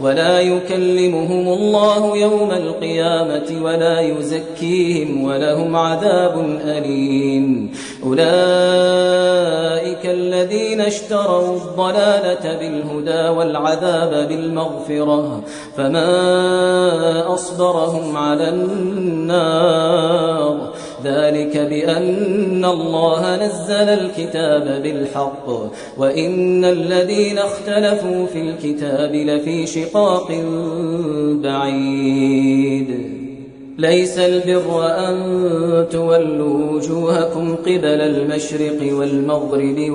ولا يكلمهم الله يوم القيامة ولا يزكيهم ولهم عذاب أليم أولئك الذين اشتروا الضلالة بالهدى والعذاب بالمغفرة فما أصبرهم على النار ذلك بأن الله نزل الكتاب بالحق وإن الذين اختلفوا في الكتاب لفي شقاق بعيد ليس البر أن تولوا وجوهكم قبل المشرق والمغرب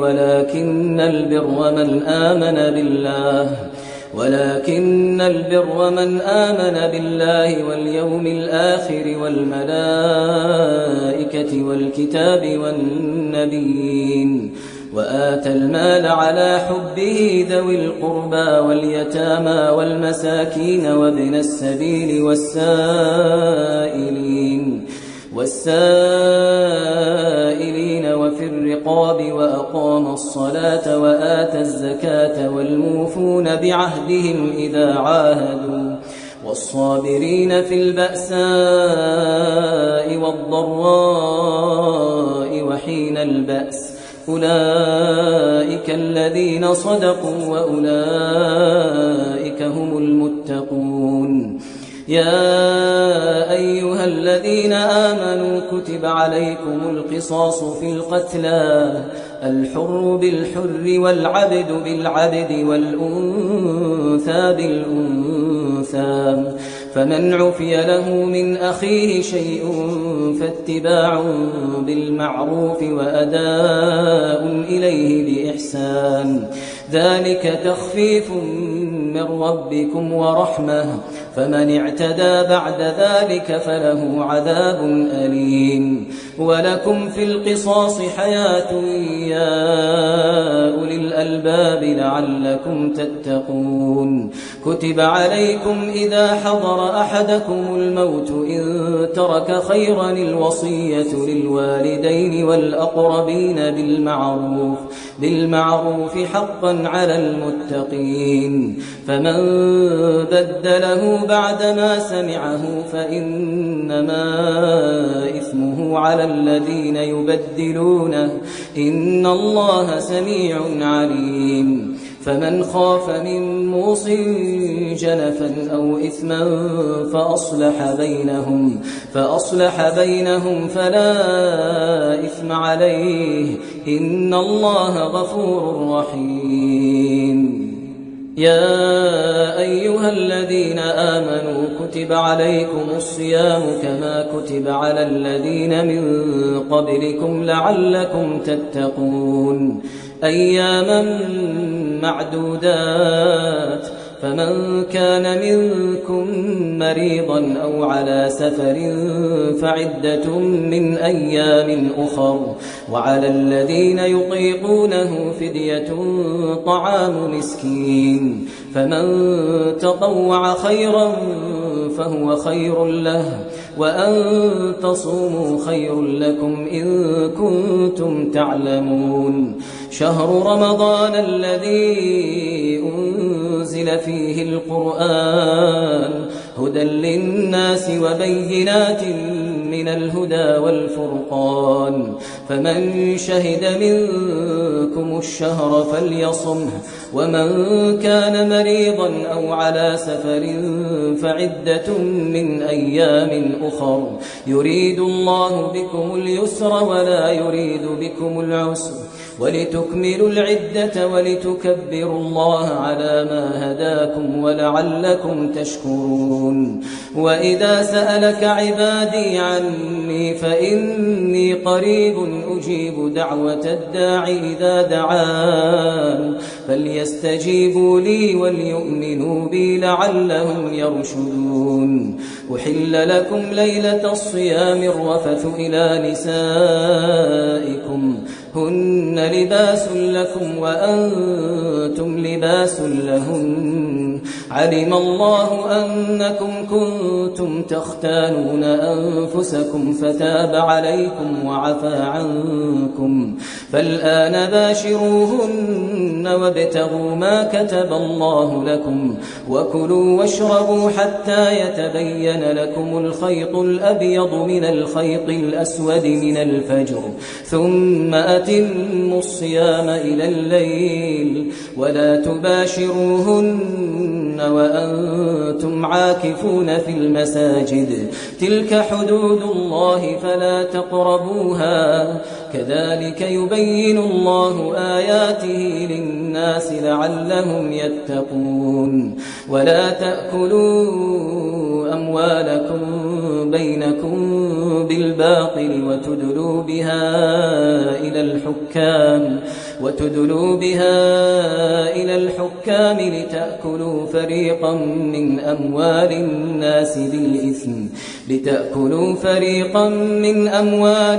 ولكن البر من آمن بالله واليوم الآخر والملائكة والكتاب والنبيين وآتى المال على حبه ذوي القربى واليتامى والمساكين وابن السبيل والسائلين وفي الرقاب وأقام الصلاة وآتى الزكاة والموفون بعهدهم إذا عاهدوا والصابرين في البأساء والضراء وحين البأس أولئك الذين صدقوا وأولئك هم المتقون يا أيها الذين آمنوا كتب عليكم القصاص في القتلى الحر بالحر والعبد بالعبد والأنثى بالأنثى فمن عفي له من أخيه شيء فاتباع بالمعروف وأداء إليه بإحسان ذلك تخفيف من ربكم ورحمة فمن اعتدى بعد ذلك فله عذاب أليم ولكم في القصاص حياة يا أولي الألباب لعلكم تتقون كتب عليكم إذا حضر أحدكم الموت إن ترك خيرا الوصية للوالدين والأقربين بالمعروف حقا على المتقين فمن بدله بعدما سمعه فإنما إثمه على الذين يبدلونه إن الله سميع عليم فمن خاف من موص جنفا أو إثما فأصلح بينهم فلا إثم عليه إن الله غفور رحيم. يا أيها الذين آمنوا كتب عليكم الصيام كما كتب على الذين من قبلكم لعلكم تتقون أياما معدودات فمن كان منكم مريضا أو على سفر فعدة من أيام أخر وعلى الذين يطيقونه فدية طعام مسكين فمن تطوع خيرا فهو خير له وأن تصوموا خير لكم إن كنتم تعلمون. شهر رمضان الذي أنزل فيه القرآن هدى للناس وبينات من الهدى والفرقان فمن شهد منكم الشهر فليصمه ومن كان مريضا أو على سفر فعدة من أيام أخر يريد الله بكم اليسر ولا يريد بكم العسر ولتكملوا العدة ولتكبروا الله على ما هداكم ولعلكم تشكرون. وإذا سألك عبادي عني فإني قريب أجيب دعوة الداع إذا دعان فليستجيبوا لي وليؤمنوا بي لعلهم يرشدون. أحل لكم ليلة الصيام الرفث إلى نسائكم هن لباس لكم وأنتم لباس لهن علم الله أنكم كنتم تختانون أنفسكم فتاب عليكم وعفى عنكم فالآن باشروهن وابتغوا ما كتب الله لكم وكلوا واشربوا حتى يتبين لكم الخيط الأبيض من الخيط الأسود من الفجر ثم أتموا الصيام إلى الليل ولا تباشروهن وأنتم عاكفون في المساجد تلك حدود الله فلا تقربوها كذلك يبين الله آياته للناس لعلهم يتقون. ولا تأكلوا أموالكم بينكم بالباطل وتدلوا بها إلى الحكام لتأكلوا فريقا من أموال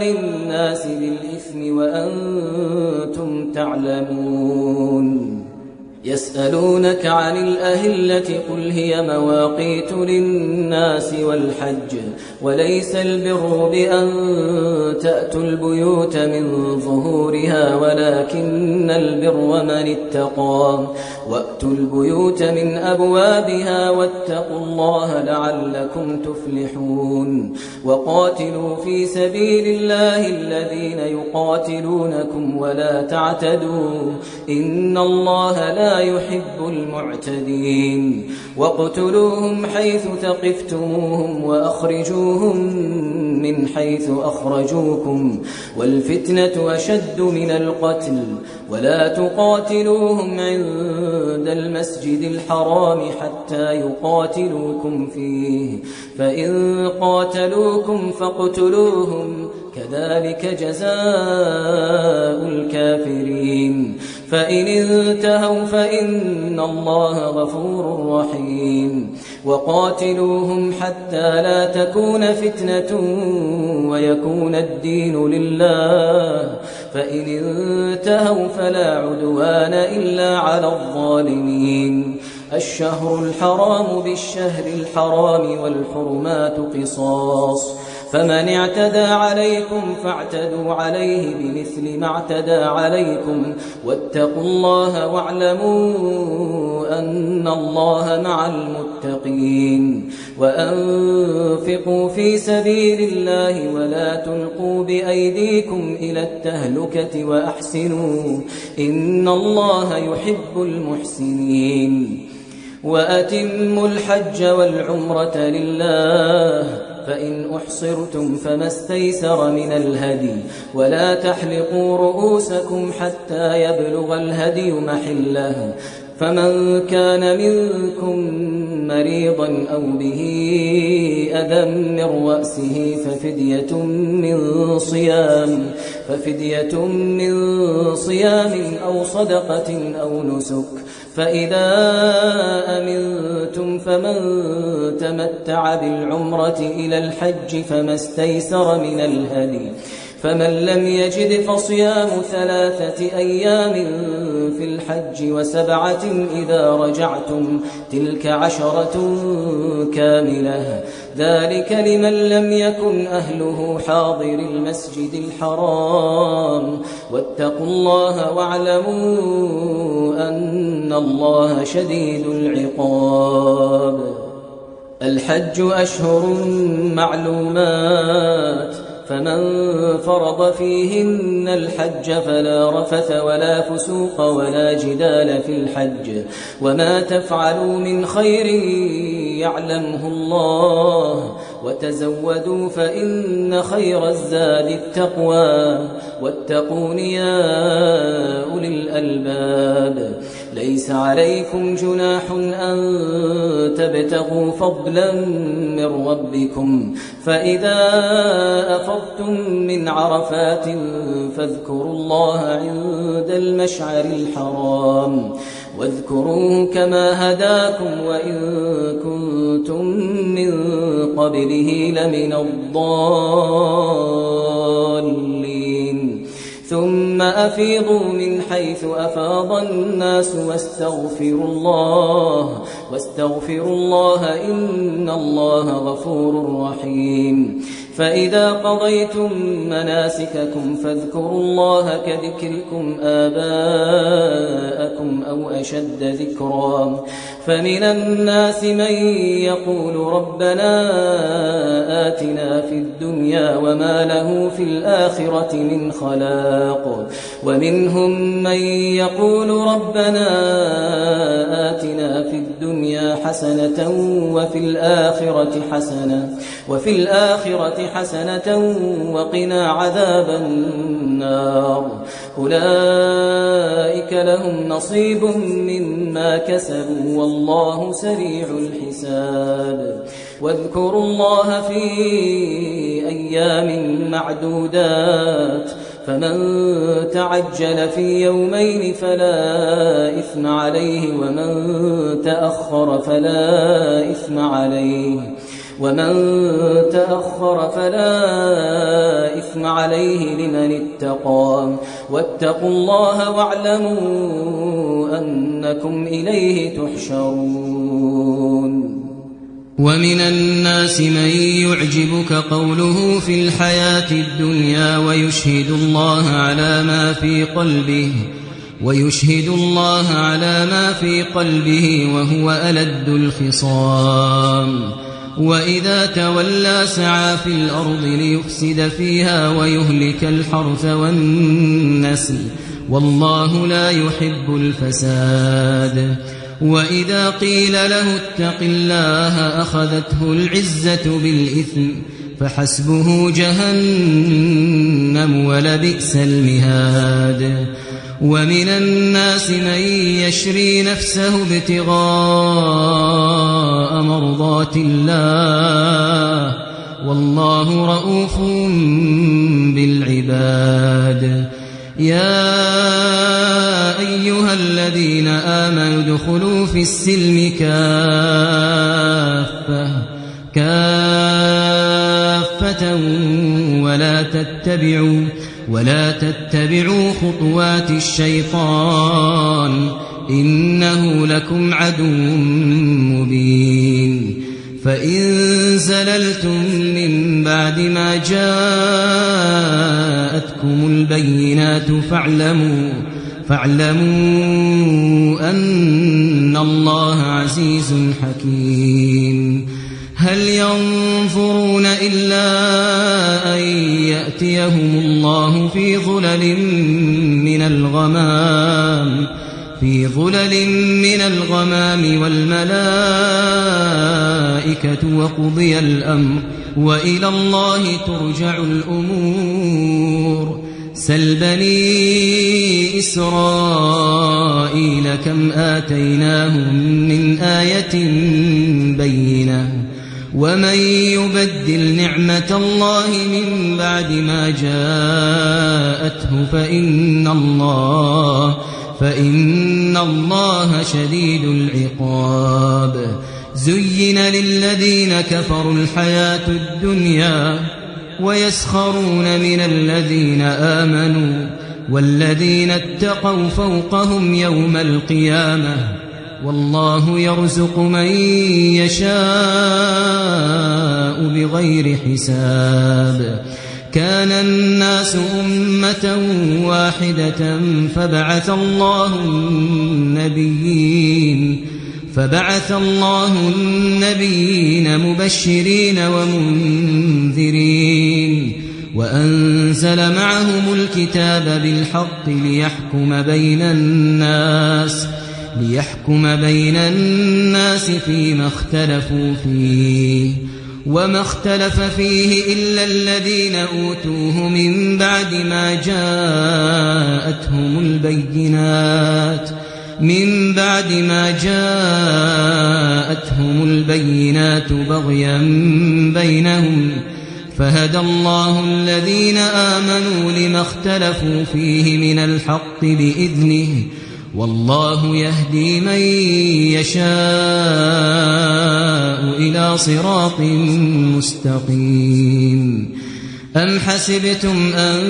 الناس بالإثم وأنتم تعلمون. يسألونك عن الأهلة قل هي مواقيت للناس والحج وليس البر بأن تأتوا البيوت من ظهورها ولكن البر من اتقى وأتوا البيوت من أبوابها واتقوا الله لعلكم تفلحون. وقاتلوا في سبيل الله الذين يقاتلونكم ولا تعتدوا إن الله لا يحب المعتدين. واقتلوهم حيث ثقفتموهم وأخرجوهم من حيث أخرجوكم والفتنة أشد من القتل ولا تقاتلوهم عند المسجد الحرام حتى يقاتلوكم فيه فإن قاتلوكم فاقتلوهم كذلك جزاء الكافرين. فإن انتهوا فإن الله غفور رحيم. وقاتلوهم حتى لا تكون فتنة ويكون الدين لله فإن انتهوا فلا عدوان إلا على الظالمين. الشهر الحرام بالشهر الحرام والحرمات قصاص فمن اعتدى عليكم فاعتدوا عليه بمثل ما اعتدى عليكم واتقوا الله واعلموا أن الله مع المتقين وأنفقوا في سبيل الله ولا تلقوا بأيديكم إلى التهلكة وأحسنوا إن الله يحب المحسنين وأتموا الحج والعمرة لله فإن أحصرتم فما استيسر من الهدي ولا تحلقوا رؤوسكم حتى يبلغ الهدي محله فمن كان منكم مريضا أو به أذى من رأسه ففدية من صيام أو صدقة أو نسك فإذا أمنتم فمن تمتع بالعمرة إلى الحج فما استيسر من الهدي فمن لم يجد فصيام 3 أيام في الحج و7 إذا رجعتم تلك 10 كاملة ذلك لمن لم يكن أهله حاضر المسجد الحرام واتقوا الله واعلموا أن الله شديد العقاب الحج أشهر معلومات فمن فرض فيهن الحج فلا رفث ولا فسوق ولا جدال في الحج وما تفعلوا من خير يعلمه الله وتزودوا فإن خير الزاد التقوى واتقون يا أولي الألباب ليس عليكم جناح أن تبتغوا فضلا من ربكم فإذا أفضتم من عرفات فاذكروا الله عند المشعر الحرام واذكروه كما هداكم وإن كنتم من قبله لمن الضالين ثم أفيضوا من حيث أفاض الناس واستغفروا الله إن الله غفور رحيم فإذا قضيتم مناسككم فاذكروا الله كذكركم آباءكم أو أشد ذكرا فمن الناس من يقول ربنا آتنا في الدنيا وما له في الآخرة من خلاق ومنهم من يقول ربنا آتنا في الدنيا حسنة وفي الآخرة حسنة وقنا عذاب النار أولئك لهم نصيب مما كسبوا والله سريع الحساب واذكروا الله في أيام معدودات فمن تعجل في يومين فلا إثم عليه ومن تأخر فلا إثم عليه لمن اتقى واتقوا الله واعلموا أنكم إليه تحشرون ومن الناس من يعجبك قوله في الحياة الدنيا ويشهد الله على ما في قلبه وهو ألد الخصام وإذا تولى سعى في الأرض ليفسد فيها ويهلك الحرث والنسل والله لا يحب الفساد وإذا قيل له اتق الله أخذته العزة بالإثم فحسبه جهنم ولبئس المهاد ومن الناس من يشري نفسه ابتغاء مرضات الله والله رؤوف بالعباد يا أيها الذين آمنوا ادخلوا في السلم كافة ولا تتبعوا خطوات الشيطان إنه لكم عدو مبين فإن زللتم من بعد ما جاءتكم البينات فاعلموا أن الله عزيز حكيم. هل ينظرون إلا أن يأتيهم الله في ظلل من الغمام والملائكة وقضي الأمر وإلى الله ترجع الأمور. سل بني إسرائيل كم آتيناهم من آية بينة ومن يبدل نعمة الله من بعد ما جاءته فإن الله شديد العقاب. زين للذين كفروا الحياة الدنيا ويسخرون من الذين آمنوا والذين اتقوا فوقهم يوم القيامة والله يرزق من يشاء بغير حساب. كان الناس أمة واحدة فبعث الله النبيين مبشرين ومنذرين وأنزل معهم الكتاب بالحق ليحكم بين الناس فيما اختلفوا فيه وما اختلف فيه إلا الذين أوتوه من بعد ما جاءتهم البينات بغيا بينهم فهدى الله الذين آمنوا لما اختلفوا فيه من الحق بإذنه والله يهدي من يشاء إلى صراط مستقيم. أم حسبتم أن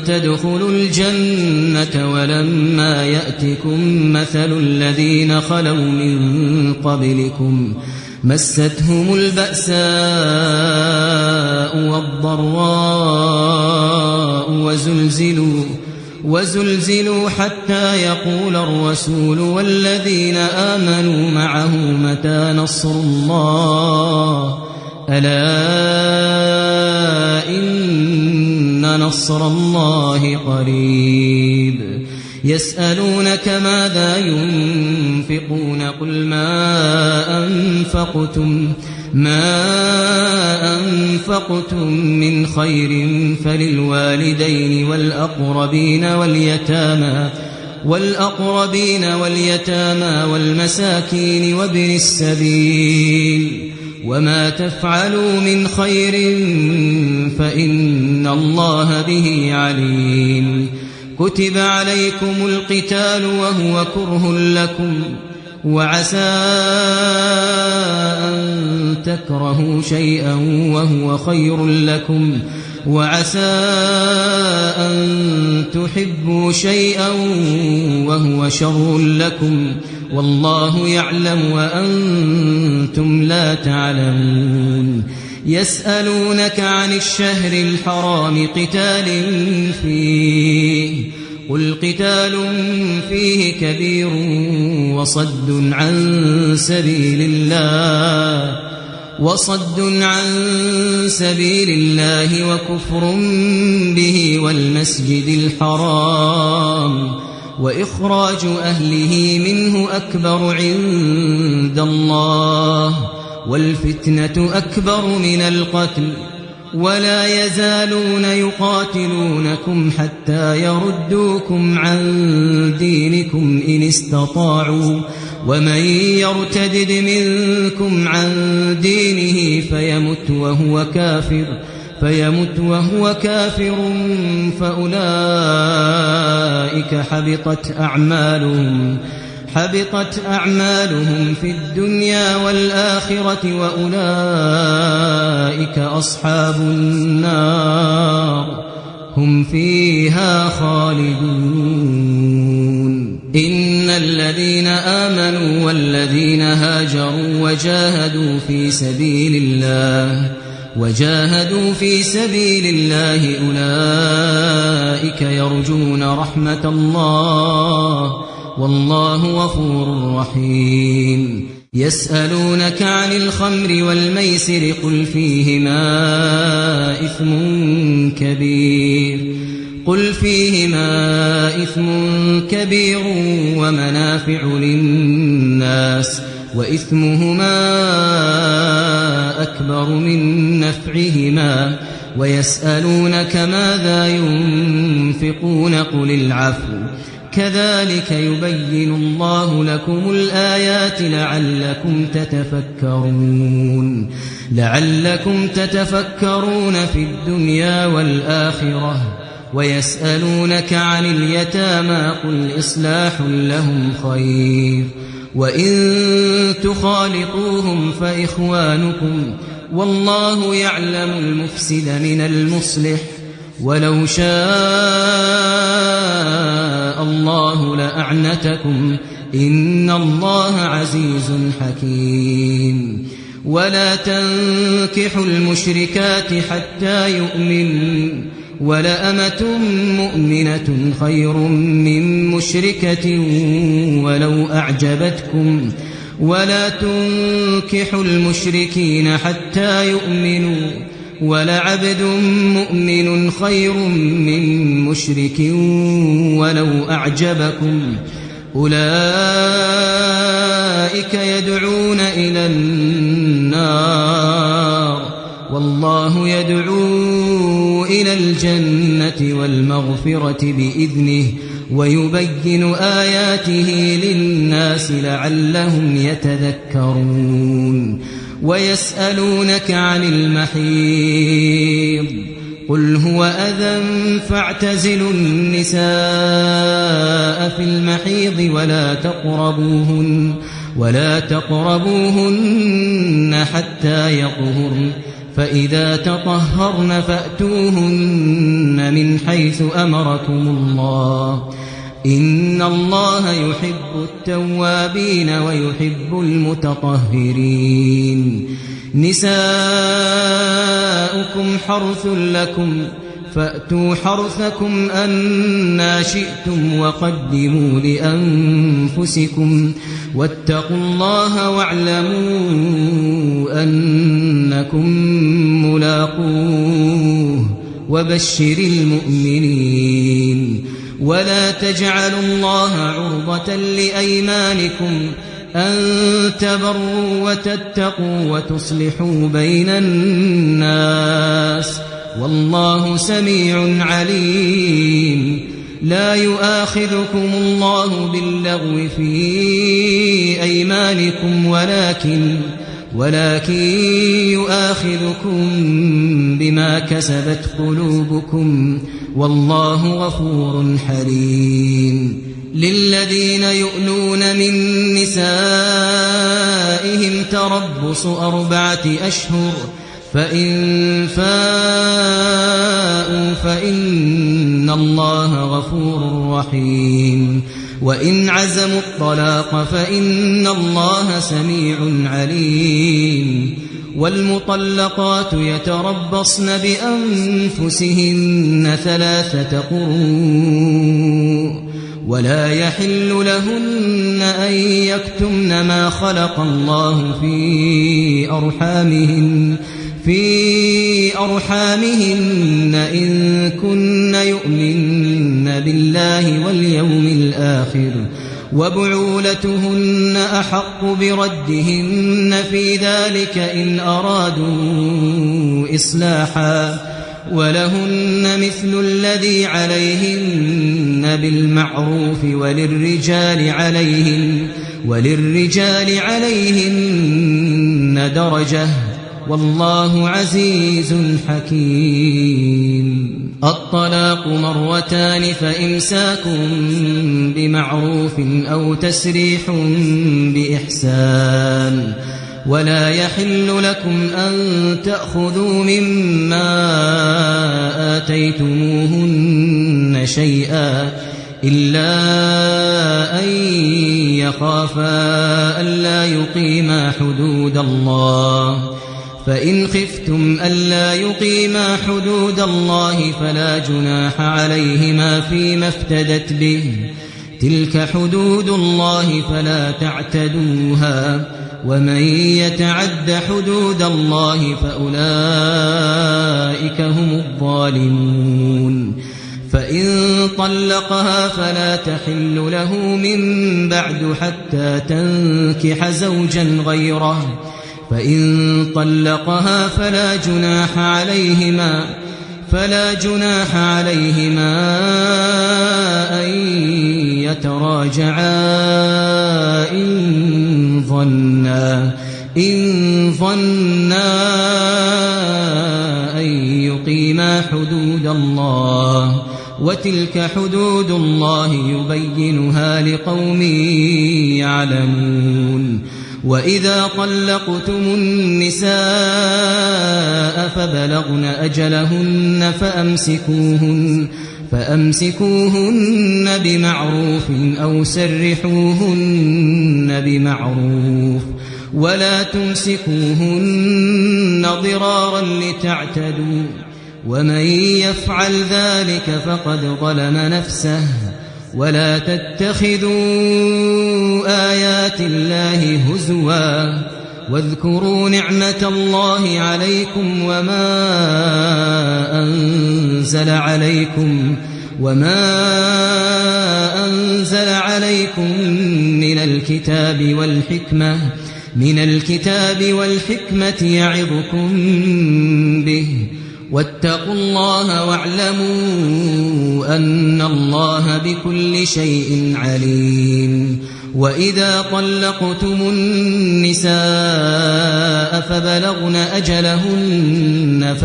تدخلوا الجنة ولما يأتكم مثل الذين خلوا من قبلكم مستهم البأساء والضراء وزلزلوا حتى يقول الرسول والذين آمنوا معه متى نصر الله ألا إن نصر الله قريب. يسألونك ماذا ينفقون قل ما أنفقتم من خير فللوالدين والأقربين واليتامى والمساكين وابن السبيل وما تفعلوا من خير فإن الله به عليم. كتب عليكم القتال وهو كره لكم وعسى أن تكرهوا شيئا وهو خير لكم وعسى أن تحبوا شيئا وهو شر لكم والله يعلم وأنتم لا تعلمون. يسألونك عن الشهر الحرام قتال فيه قل قتال فيه كبير وصد عن سبيل الله وكفر به والمسجد الحرام وإخراج أهله منه أكبر عند الله والفتنة أكبر من القتل ولا يزالون يقاتلونكم حتى يردوكم عن دينكم إن استطاعوا ومن يرتدد منكم عن دينه فيمت وهو كافر فأولئك حبطت أعمالهم في الدنيا والآخرة وأولئك أصحاب النار هم فيها خالدون. إن الذين آمنوا والذين هاجروا وجاهدوا في سبيل الله أولئك يرجون رحمة الله والله غفور رحيم. يسألونك عن الخمر والميسر قل فيهما إثم كبير ومنافع للناس وإثمهما أكبر من نفعهما ويسألونك ماذا ينفقون قل العفو كذلك يبين الله لكم الآيات لعلكم تتفكرون في الدنيا والآخرة. ويسألونك عن اليتامى قل إصلاح لهم خير وإن تخالطوهم فإخوانكم والله يعلم المفسد من المصلح ولو شاء الله لأعنتكم إن الله عزيز حكيم. ولا تنكحوا المشركات حتى يؤمنوا ولأمة مؤمنة خير من مشركة ولو أعجبتكم ولا تنكحوا المشركين حتى يؤمنوا ولعبد مؤمن خير من مشرك ولو أعجبكم أولئك يدعون إلى النار والله يدعو إلى الجنة والمغفرة بإذنه ويبين آياته للناس لعلهم يتذكرون. ويسألونك عن المحيض قل هو أذى فاعتزلوا النساء في المحيض ولا تقربوهن حتى يطهرن فإذا تطهرن فأتوهن من حيث أمركم الله إن الله يحب التوابين ويحب المتطهرين. نساؤكم حرث لكم فأتوا حرثكم أنى شئتم وقدموا لأنفسكم واتقوا الله واعلموا أنكم ملاقوه وبشر المؤمنين. ولا تجعلوا الله عرضة لأيمانكم أن تبروا وتتقوا وتصلحوا بين الناس والله سميع عليم. لا يؤاخذكم الله باللغو في أيمانكم ولكن يؤاخذكم بما كسبت قلوبكم والله غفور حليم. للذين يؤلون من نسائهم تربص 4 أشهر فإن فاءوا فإن الله غفور رحيم. وإن عزموا الطلاق فإن الله سميع عليم. والمطلقات يتربصن بأنفسهن 3 قروء ولا يحل لهن أن يكتمن ما خلق الله في أرحامهن إن كن يؤمن بالله واليوم الآخر وبعولتهن أحق بردهن في ذلك إن أرادوا إصلاحا ولهن مثل الذي عليهن بالمعروف وللرجال عليهن درجة والله عزيز حكيم. الطلاق 2 فإمساك بمعروف أو تسريح بإحسان ولا يحل لكم أن تأخذوا مما آتيتموهن شيئا إلا أن يخافا ألا يقيما حدود الله فإن خفتم ألا يقيما حدود الله فلا جناح عليهما فيما افتدت به تلك حدود الله فلا تعتدوها ومن يتعد حدود الله فأولئك هم الظالمون فإن طلقها فلا تحل له من بعد حتى تنكح زوجا غيره فإن طلقها فلا جناح عليهما أن يتراجعا إن ظنا أن يقيما حدود الله وتلك حدود الله يبينها لقوم يعلمون وإذا طلقتم النساء فبلغن أجلهن فأمسكوهن بمعروف أو سرحوهن بمعروف ولا تمسكوهن ضرارا لتعتدوا ومن يفعل ذلك فقد ظلم نفسه ولا تتخذوا آيات الله هزوا واذكروا نعمة الله عليكم وما أنزل عليكم من الكتاب والحكمة يعظكم به واتقوا الله واعلموا أن الله بكل شيء عليم وإذا طلقتم النساء فبلغن أجلهن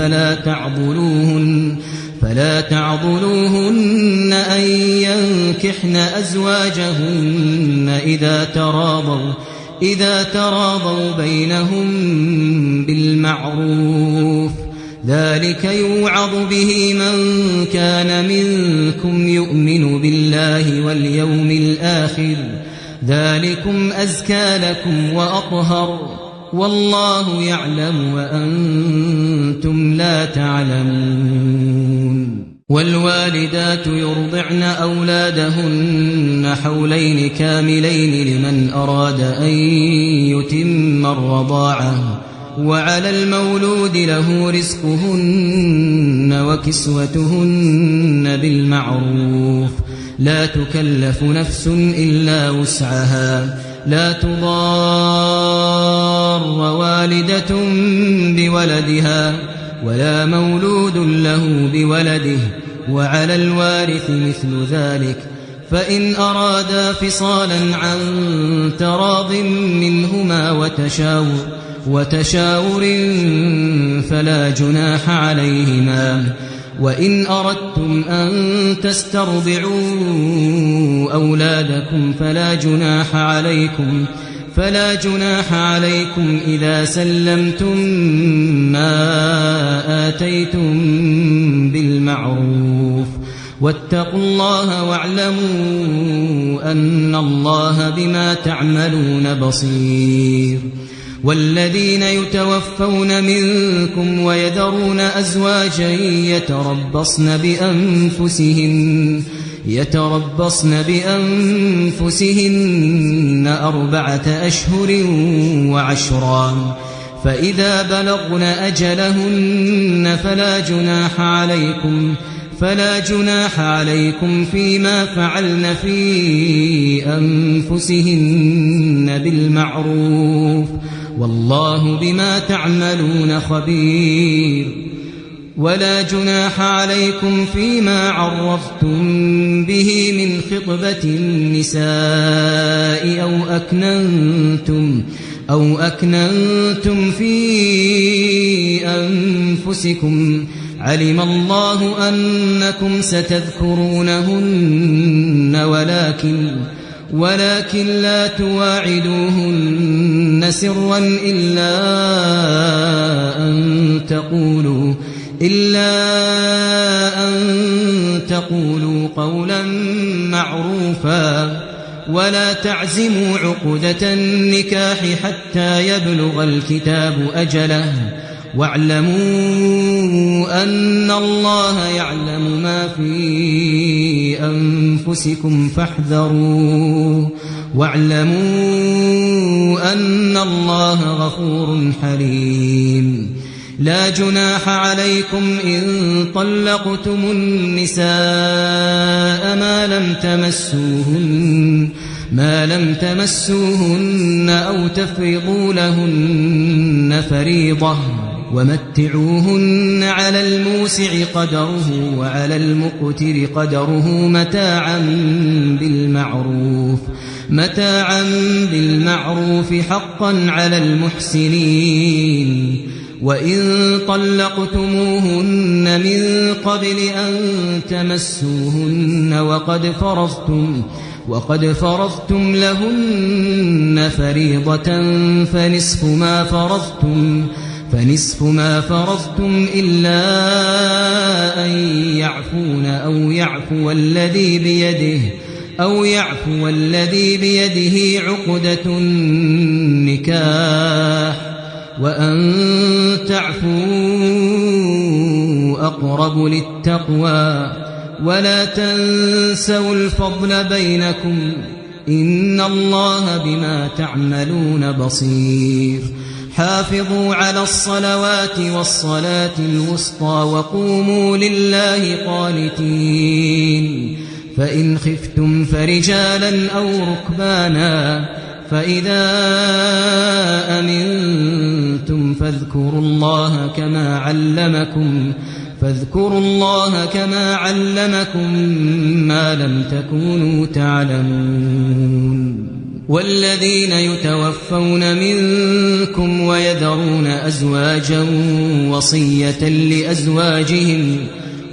فلا تعضلوهن أن ينكحن أزواجهن إذا تراضوا بينهم بالمعروف ذلك يوعظ به من كان منكم يؤمن بالله واليوم الآخر ذلكم أزكى لكم وأطهر والله يعلم وأنتم لا تعلمون والوالدات يرضعن أولادهن حولين كاملين لمن أراد أن يتم الرضاعة وعلى المولود له رزقهن وكسوتهن بالمعروف لا تكلف نفس إلا وسعها لا تضار والدة بولدها ولا مولود له بولده وعلى الوارث مثل ذلك فإن أرادا فصالا عن تراض منهما وتشاور فلا جناح عليهما وإن أردتم أن تسترضعوا أولادكم فلا جناح عليكم إذا سلمتم ما آتيتم بالمعروف واتقوا الله واعلموا أن الله بما تعملون بصير والذين يتوفون منكم ويذرون أزواجا يتربصن بأنفسهن 4 أشهر وعشرا فإذا بلغن أجلهن فلا جناح عليكم فيما فعلن في أنفسهن بالمعروف والله بما تعملون خبير ولا جناح عليكم فيما عرفتم به من خطبة النساء أو أكننتم في أنفسكم علم الله أنكم ستذكرونهن ولكن لا تواعدوهن سرا إلا أن تقولوا قولا معروفا ولا تعزموا عقدة النكاح حتى يبلغ الكتاب أجله واعلموا أن الله يعلم ما في أنفسكم فاحذروه واعلموا أن الله غفور حليم لا جناح عليكم إن طلقتم النساء ما لم تمسوهن أو تفرضوا لهن فريضة ومتعوهن على الموسع قدره وعلى المقتر قدره متاعا بالمعروف حقا على المحسنين وإن طلقتموهن من قبل أن تمسوهن وقد فرضتم لهن فريضة فنصف ما فرضتم إلا أن يعفون أو يعفو الذي بيده عقدة النكاح وأن تعفوا أقرب للتقوى ولا تنسوا الفضل بينكم إن الله بما تعملون بصير حافظوا على الصلوات والصلاة الوسطى وقوموا لله قانتين فإن خفتم فرجالا أو ركبانا فإذا أمنتم فاذكروا الله كما علمكم ما لم تكونوا تعلمون والذين يتوفون منكم ويذرون أزواجا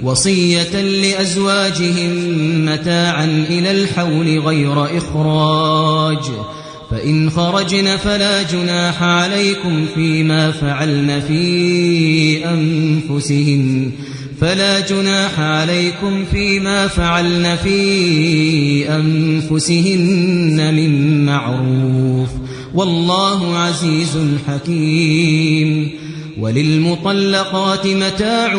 وصية لأزواجهم متاعا إلى الحول غير إخراج فإن خرجن فلا جناح عليكم فيما فعلن في أنفسهن من معروف والله عزيز حكيم وللمطلقات متاع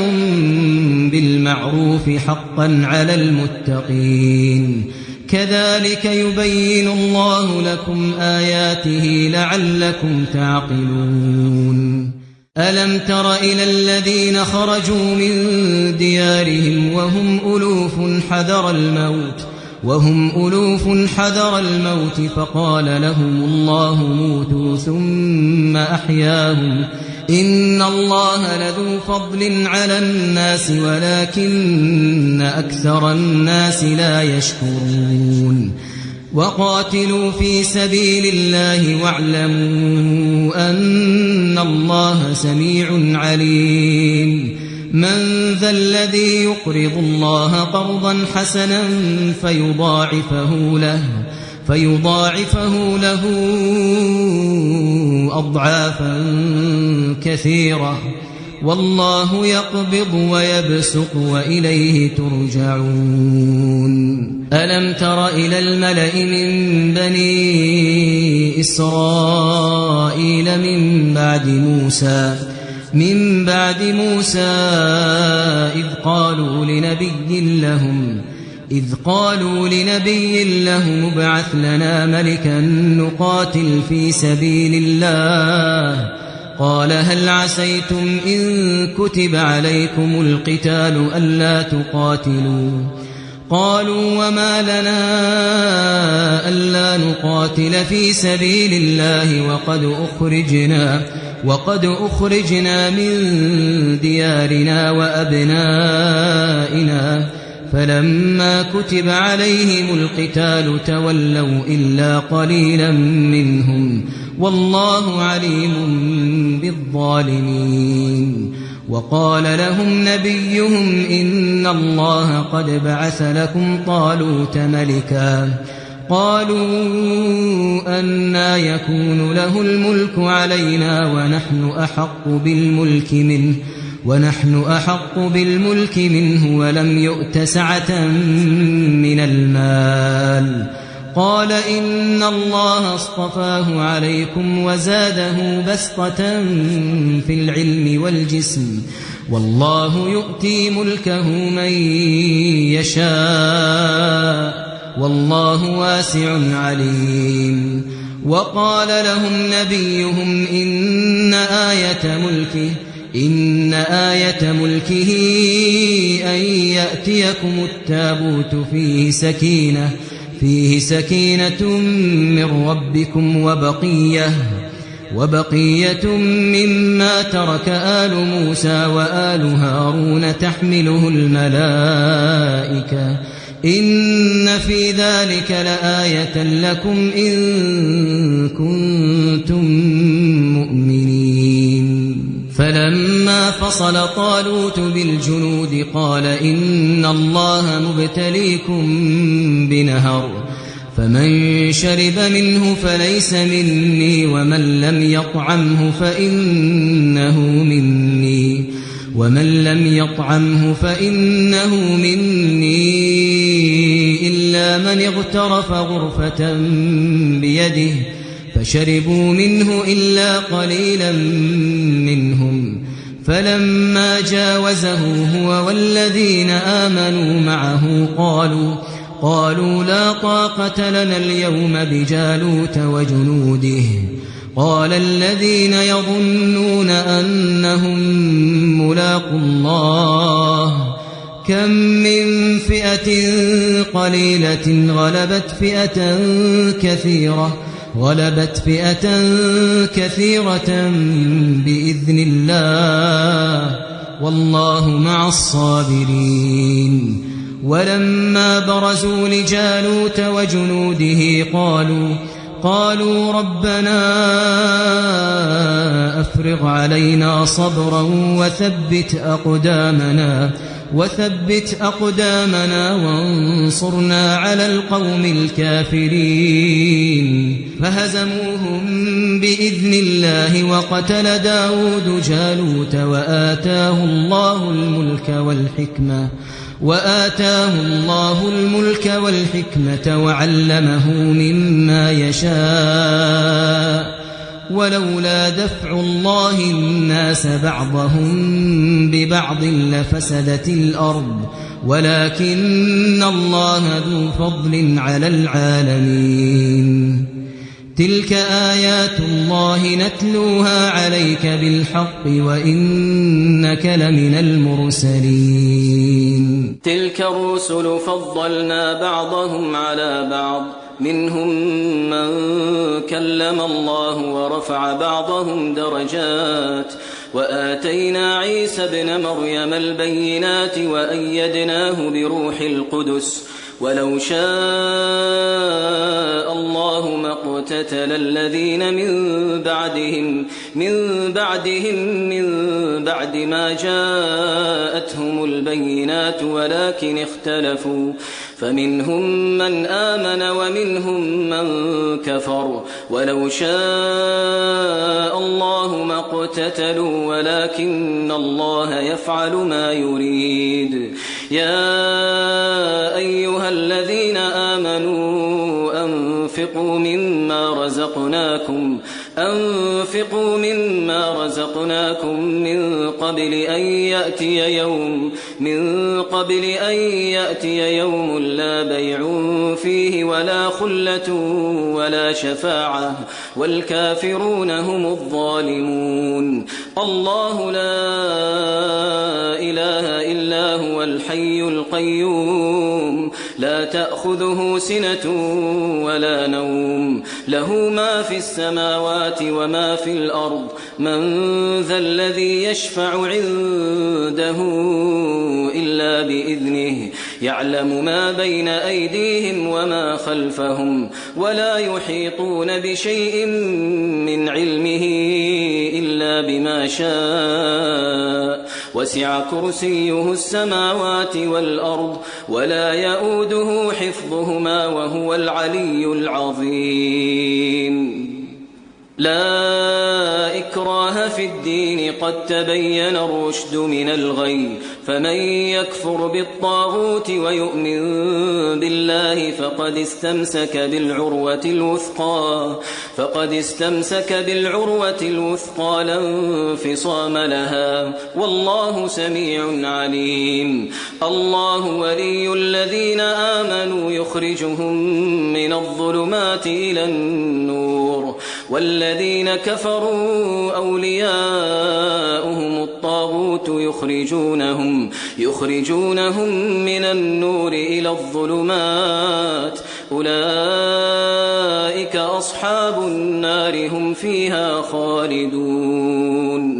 بالمعروف حقا على المتقين كذلك يبين الله لكم آياته لعلكم تعقلون ألم تر إلى الذين خرجوا من ديارهم وهم ألوف حذر الموت فقال لهم الله موتوا ثم أحياهم إن الله لذو فضل على الناس ولكن أكثر الناس لا يشكرون وقاتلوا في سبيل الله واعلموا أن الله سميع عليم من ذا الذي يقرض الله قرضا حسنا فيضاعفه له أضعافا كثيرة والله يقبض ويبسط وإليه ترجعون ألم تر إلى الملأ من بني إسرائيل من بعد موسى إذ قالوا لنبي لهم ابعث لنا ملكا نقاتل في سبيل الله قال هل عسيتم إن كتب عليكم القتال ألا تقاتلوا قالوا وما لنا ألا نقاتل في سبيل الله وقد أخرجنا من ديارنا وأبنائنا فلما كتب عليهم القتال تولوا إلا قليلا منهم والله عليم بالظالمين وقال لهم نبيهم إن الله قد بعث لكم طالوت ملكا قالوا أنى يكون له الملك علينا ونحن أحق بالملك منه ولم يؤت سعة من المال قال إن الله اصطفاه عليكم وزاده بسطة في العلم والجسم والله يؤتي ملكه من يشاء والله واسع عليم وقال لهم نبيهم إن آية ملكه أن يأتيكم التابوت فيه سكينة من ربكم وبقية مما ترك آل موسى وآل هارون تحمله الملائكة إن في ذلك لآية لكم إن كنتم مؤمنين فلما فصل طالوت بالجنود قال إن الله مبتليكم بنهر فمن شرب منه فليس مني ومن لم يطعمه فإنه مني إلا من اغترف غرفة بيده فشربوا منه إلا قليلا منهم فلما جاوزه هو والذين آمنوا معه قالوا لا طاقة لنا اليوم بجالوت وجنوده قال الذين يظنون أنهم ملاقو الله كم من فئة قليلة غلبت فئة كثيرة بإذن الله والله مع الصابرين ولما برزوا لجالوت وجنوده قالوا ربنا أفرغ علينا صبرا وثبت أقدامنا وانصرنا على القوم الكافرين فهزموهم بإذن الله وقتل داود جالوت وآتاه الله الملك والحكمة وعلمه مما يشاء ولولا دفع الله الناس بعضهم ببعض لفسدت الأرض ولكن الله ذو فضل على العالمين تلك آيات الله نتلوها عليك بالحق وإنك لمن المرسلين تلك الرسل فضلنا بعضهم على بعض منهم من كلم الله ورفع بعضهم درجات وآتينا عيسى ابن مريم البينات وأيدناه بروح القدس ولو شاء الله ما اقتتل الذين من بعد ما جاءتهم البينات ولكن اختلفوا فمنهم من آمن ومنهم من كفر ولو شاء الله ما اقتتلوا ولكن الله يفعل ما يريد يا أيها الذين آمنوا أنفقوا مما رزقناكم من قبل أن يأتي يوم لا بيع فيه ولا خلة ولا شفاعة والكافرون هم الظالمون الله لا إله إلا هو الحي القيوم لا تأخذه سنة ولا نوم له ما في السماوات وما في الأرض من ذا الذي يشفع عنده إلا بإذنه يعلم ما بين أيديهم وما خلفهم ولا يحيطون بشيء من علمه إلا بما شاء وسع كرسيه السماوات والأرض ولا يؤوده حفظهما وهو العلي العظيم لا إكراه في الدين قد تبين الرشد من الغي فمن يكفر بالطاغوت ويؤمن بالله فقد استمسك بالعروة الوثقى لا انفصام لها والله سميع عليم الله ولي الذين آمنوا يخرجهم من الظلمات إلى النور والذين كفروا أولياؤهم الطاغوت يخرجونهم من النور إلى الظلمات أولئك أصحاب النار هم فيها خالدون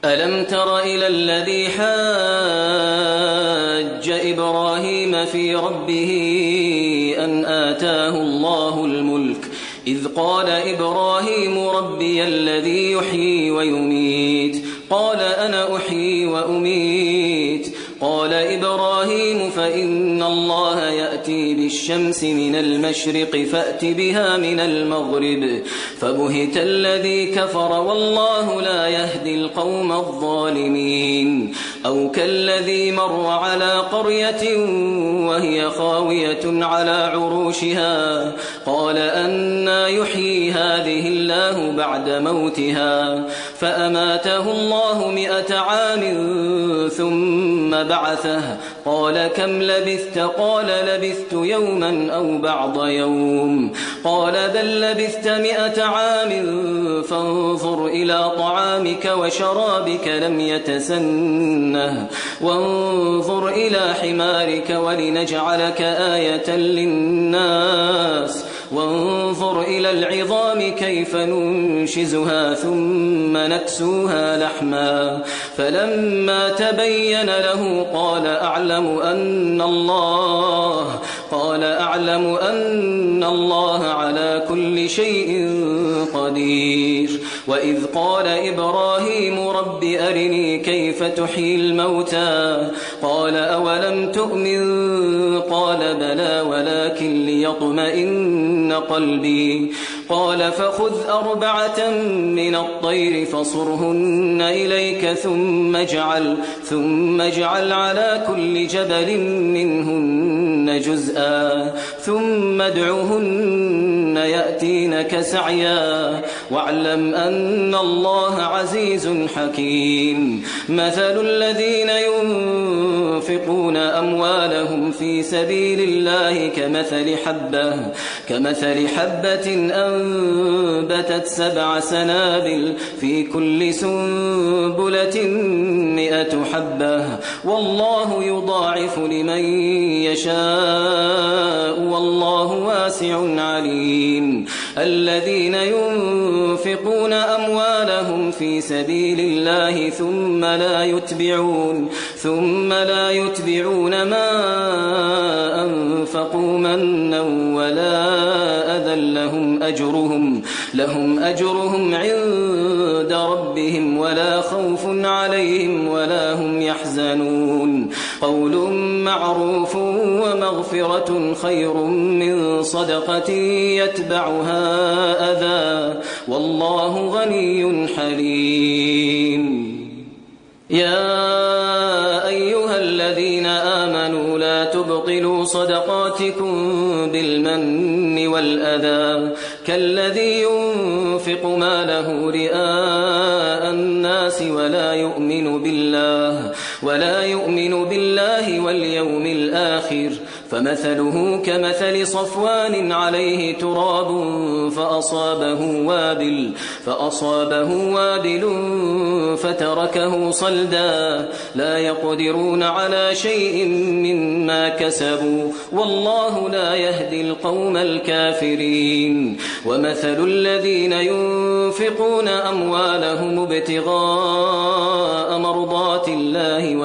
ألم تر إلى الذي حاج إبراهيم في ربه أن آتاه الله الملك إذ قال إبراهيم ربي الذي يحيي ويميت قال أنا أحيي وأميت قال إبراهيم فإن الله يأتي بالشمس من المشرق فأت بها من المغرب فبهت الذي كفر والله لا يهدي القوم الظالمين أو كالذي مر على قرية وهي خاوية على عروشها قال أنى يحيي هذه الله بعد موتها فأماته الله 100 عام ثم بعثه قال كم لبثت قال لبثت يوما أو بعض يوم قال بل لبثت 100 عام فانظر إلى طعامك وشرابك لم يتسنه وانظر إلى حمارك ولنجعلك آية للناس وانظر إلى العظام كيف ننشزها ثم نكسوها لحما فلما تبين له قال أعلم أن الله على كل شيء قدير وإذ قال إبراهيم رب أرني كيف تحيي الموتى قال أولم تؤمن قال بلى ولكن ليطمئن قلبي قال فخذ 4 من الطير فصرهن إليك ثم اجعل على كل جبل منهن جزءا ثم ادعهن يأتينك سعيا واعلم أن الله عزيز حكيم مثل الذين ينفقون أموالهم في سبيل الله كمثل حبة أنبتت 7 سنابل في كل سنبلة 100 حبة والله يضاعف لمن يشاء والله واسع عليم الذين ينفقون أموالهم في سبيل الله ثم لا يتبعون ما أنفقوا منا ولا أذى لهم أجرهم عند ربهم ولا خوف عليهم ولا هم يحزنون قول معروف ومغفرة خير من صدقة يتبعها أذى والله غني حليم يا أيها الذين آمنوا لا تبطلوا صدقاتكم بالمن والأذى كالذي ينفق ماله رئاء الناس ولا يؤمن بالله واليوم الآخر فمثله كمثل صفوان عليه تراب فأصابه وابل فتركه صلدا لا يقدرون على شيء مما كسبوا والله لا يهدي القوم الكافرين ومثل الذين ينفقون أموالهم ابتغاء مرضات الله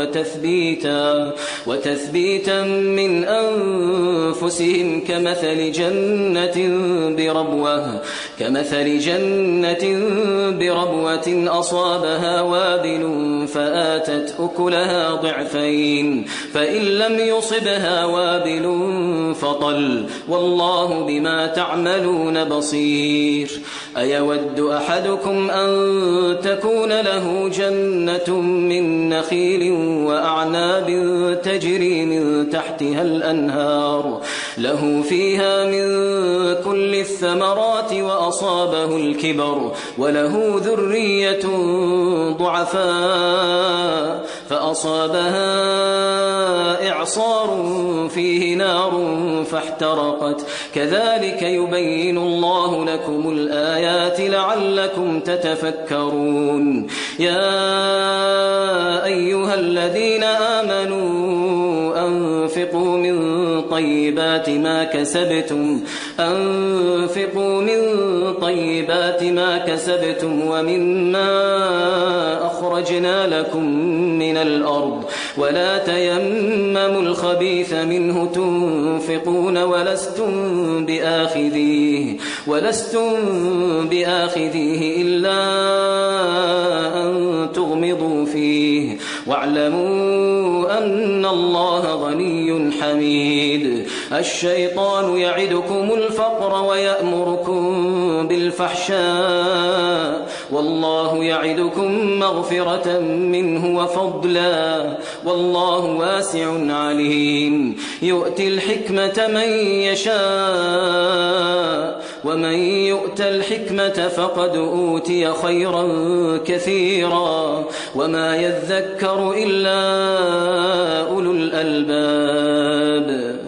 وتثبيتا من أنفسهم كمثل جنة بربوة أصابها وابل فآتت أكلها ضعفين فإن لم يصبها وابل فطل والله بما تعملون بصير أيود أحدكم أن تكون له جنة من نخيل وأعناب تجري من تحتها الأنهار له فيها من كل الثمرات وأصابه الكبر وله ذرية ضعفاء فأصابها إعصار فيه نار فاحترقت كذلك يبين الله لكم الآيات لعلكم تتفكرون يا أيها الذين آمنوا أنفقوا من طيبات ما كسبتم ومما أخرجنا لكم من الأرض ولا تيمموا الخبيث منه تنفقون ولستم بآخذيه إلا أن تغمضوا فيه واعلموا أن الله غني حميد الشيطان يعدكم الفقر ويأمركم بالفحشاء والله يعدكم مغفرة منه وفضلا والله واسع عليم يؤتي الحكمة من يشاء ومن يؤت الحكمة فقد أوتي خيرا كثيرا وما يذكر إلا أولو الألباب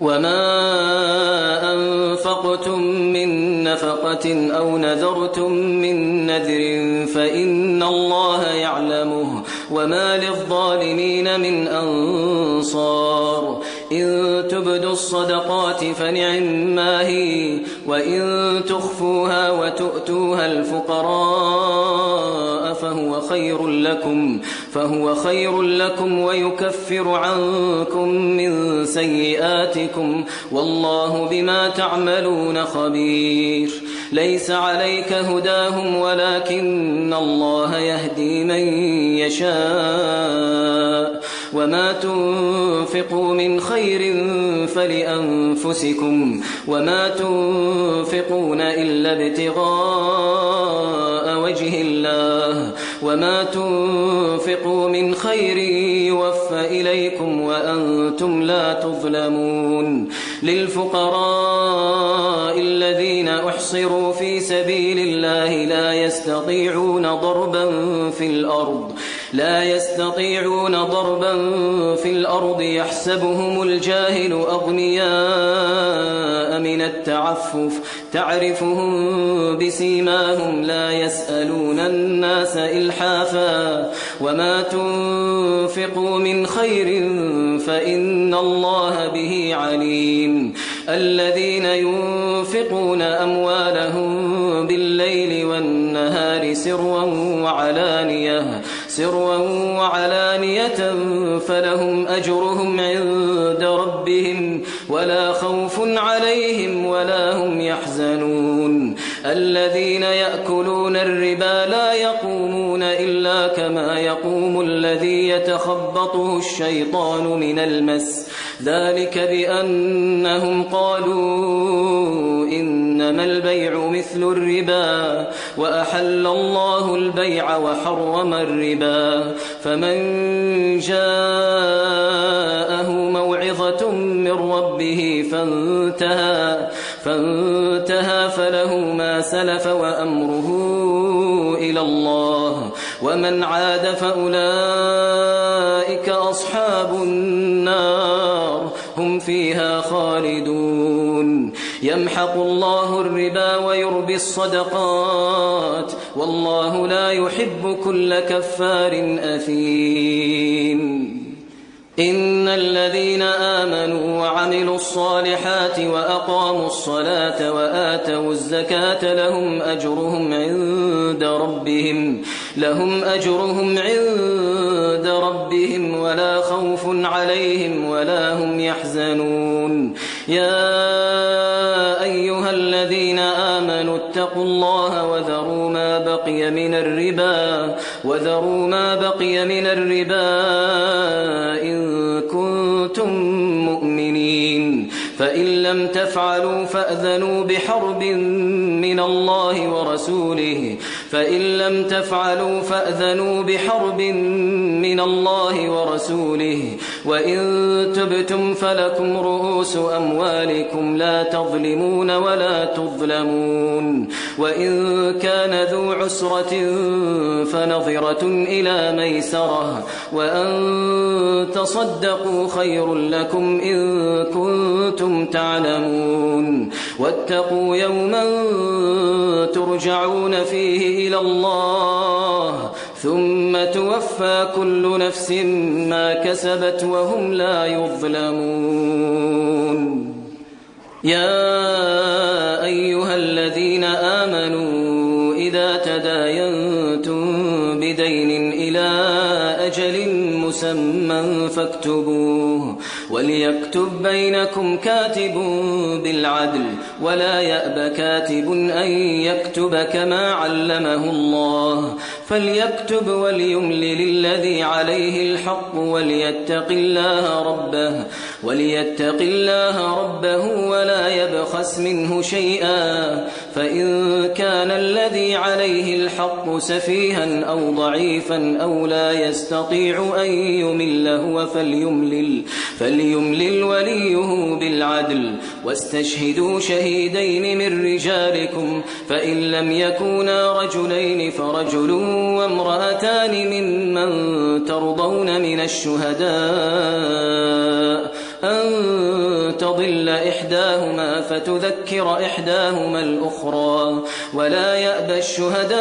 وما أنفقتم من نفقة أو نذرتم من نذر فإن الله يعلمه وما للظالمين من أنصار إن تبدوا الصدقات فنعما هي وإن تخفوها وتؤتوها الفقراء فهو خير لكم ويكفر عنكم من سيئاتكم والله بما تعملون خبير ليس عليك هداهم ولكن الله يهدي من يشاء وما تنفقوا من خير فلأنفسكم وما تنفقون إلا ابتغاء وجه الله وما تنفقوا من خير يوفى إليكم وأنتم لا تظلمون للفقراء الذين أحصروا في سبيل الله لا يستطيعون ضربا في الأرض يحسبهم الجاهل أغنياء من التعفف تعرفهم بسيماهم لا يسألون الناس إلحافا وما تنفقوا من خير فإن الله به عليم الذين ينفقون أموالهم بالليل والنهار سرا وعلانية فلهم أجرهم عند ربهم ولا خوف عليهم ولا هم يحزنون الذين يأكلون الربا لا يقومون إلا كما يقوم الذي يتخبطه الشيطان من المس ذلك بأنهم قالوا إنما البيع مثل الربا وأحل الله البيع وحرم الربا فمن جاءه موعظة من ربه فانتهى فله ما سلف وأمره إلى الله ومن عاد فأولئك أصحاب النار هم فيها خالدون يمحق الله الربا ويربي الصدقات والله لا يحب كل كفار أثيم إن الذين آمنوا وعملوا الصالحات وأقاموا الصلاة وآتوا الزكاة لهم أجرهم عند ربهم ولا خوف عليهم ولا هم يحزنون يا أيها الذين آمنوا اتقوا الله وذروا ما بقي من الربا إن كنتم مؤمنين فإن لم تفعلوا فأذنوا بحرب من الله ورسوله وإن تبتم فلكم رؤوس أموالكم لا تظلمون ولا تظلمون وإن كان ذو عسرة فنظرة إلى ميسرة وأن تصدقوا خير لكم إن كنتم تعلمون واتقوا يوما ترجعون فيه إلى الله ثم توفى كل نفس ما كسبت وهم لا يظلمون يا أيها الذين آمنوا إذا تداينتم بدين إلى أجل مسمى فاكتبوه وليكتب بينكم كاتب بالعدل ولا يأب كاتب أن يكتب كما علمه الله فليكتب وليملل الذي عليه الحق وليتق الله ربه ولا يبخس منه شيئا فإن كان الذي عليه الحق سفيها أو ضعيفا أو لا يستطيع أن يمل هو فليملل وليه بالعدل واستشهدوا شهيدين من رجالكم فإن لم يكونا رجلين فرجل وامرأتان ممن ترضون من الشهداء أن تضل إحداهما فتذكر إحداهما الأخرى ولا يأبى الشهداء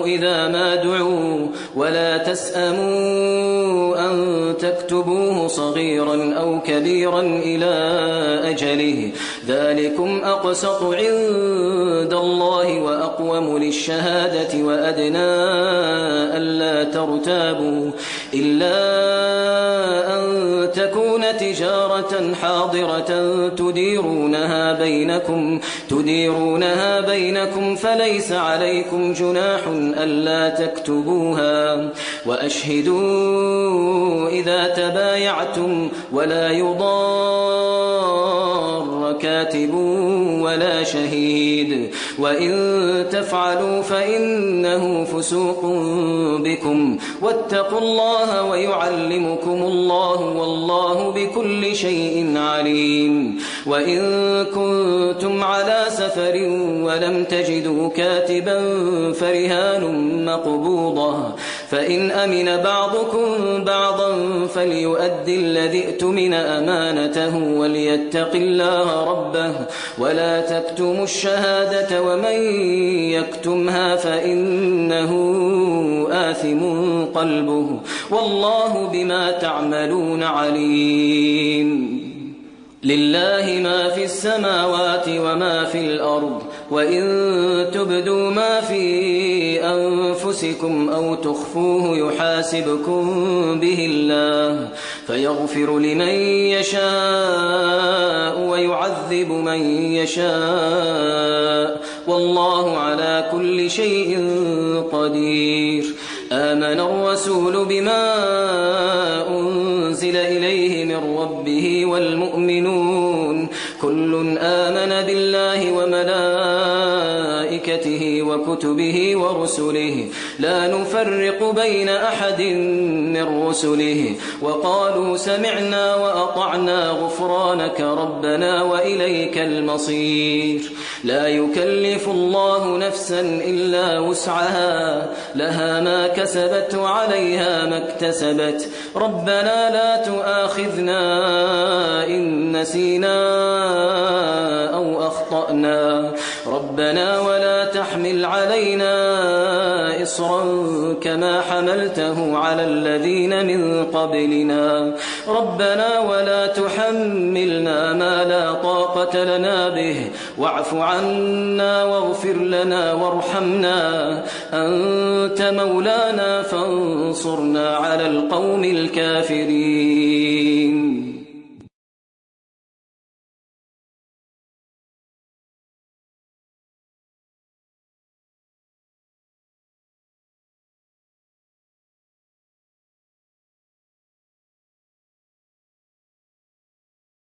إذا ما دعوا ولا تسأموا أن تكتبوه صغيرا أو كبيرا إلى أجله ذلكم أقسط عند الله وأقوم للشهادة وأدنى ألا ترتابوا إلا أن تكون تجارة حاضرة تديرونها بينكم فليس عليكم جناح ألا تكتبوها وأشهدوا إذا تبايعتم ولا يضار كاتب ولا شهيد وإن تفعلوا فإنه فسوق بكم واتقوا الله ويعلمكم الله والله بكل شيء عليم وإن كنتم على سفر ولم تجدوا كاتبا فرهان مقبوضة فإن أمن بعضكم بعضا فليؤدي الذي اؤتمن أمانته وليتق الله ربه ولا تكتموا الشهادة ومن يكتمها فإنه آثم قلبه والله بما تعملون عليم لله ما في السماوات وما في الأرض وإن تبدوا ما في أنفسكم أو تخفوه يحاسبكم به الله فيغفر لمن يشاء ويعذب من يشاء والله على كل شيء قدير آمن الرسول بما أنزل إليه من ربه والمؤمنون كل آمن بالله وملائكته وكتبه ورسله لا نفرق بين أحد من رسله وقالوا سمعنا وأطعنا غفرانك ربنا وإليك المصير لا يكلف الله نفسا إلا وسعها لها ما كسبت وعليها ما اكتسبت ربنا لا تؤاخذنا إن نسينا أو أخطأنا ربنا ولا تحمل علينا إصرا كما حملته على الذين من قبلنا ربنا ولا تحملنا ما لا طاقة لنا به واعف عنا واغفر لنا وارحمنا أنت مولانا فانصرنا على القوم الكافرين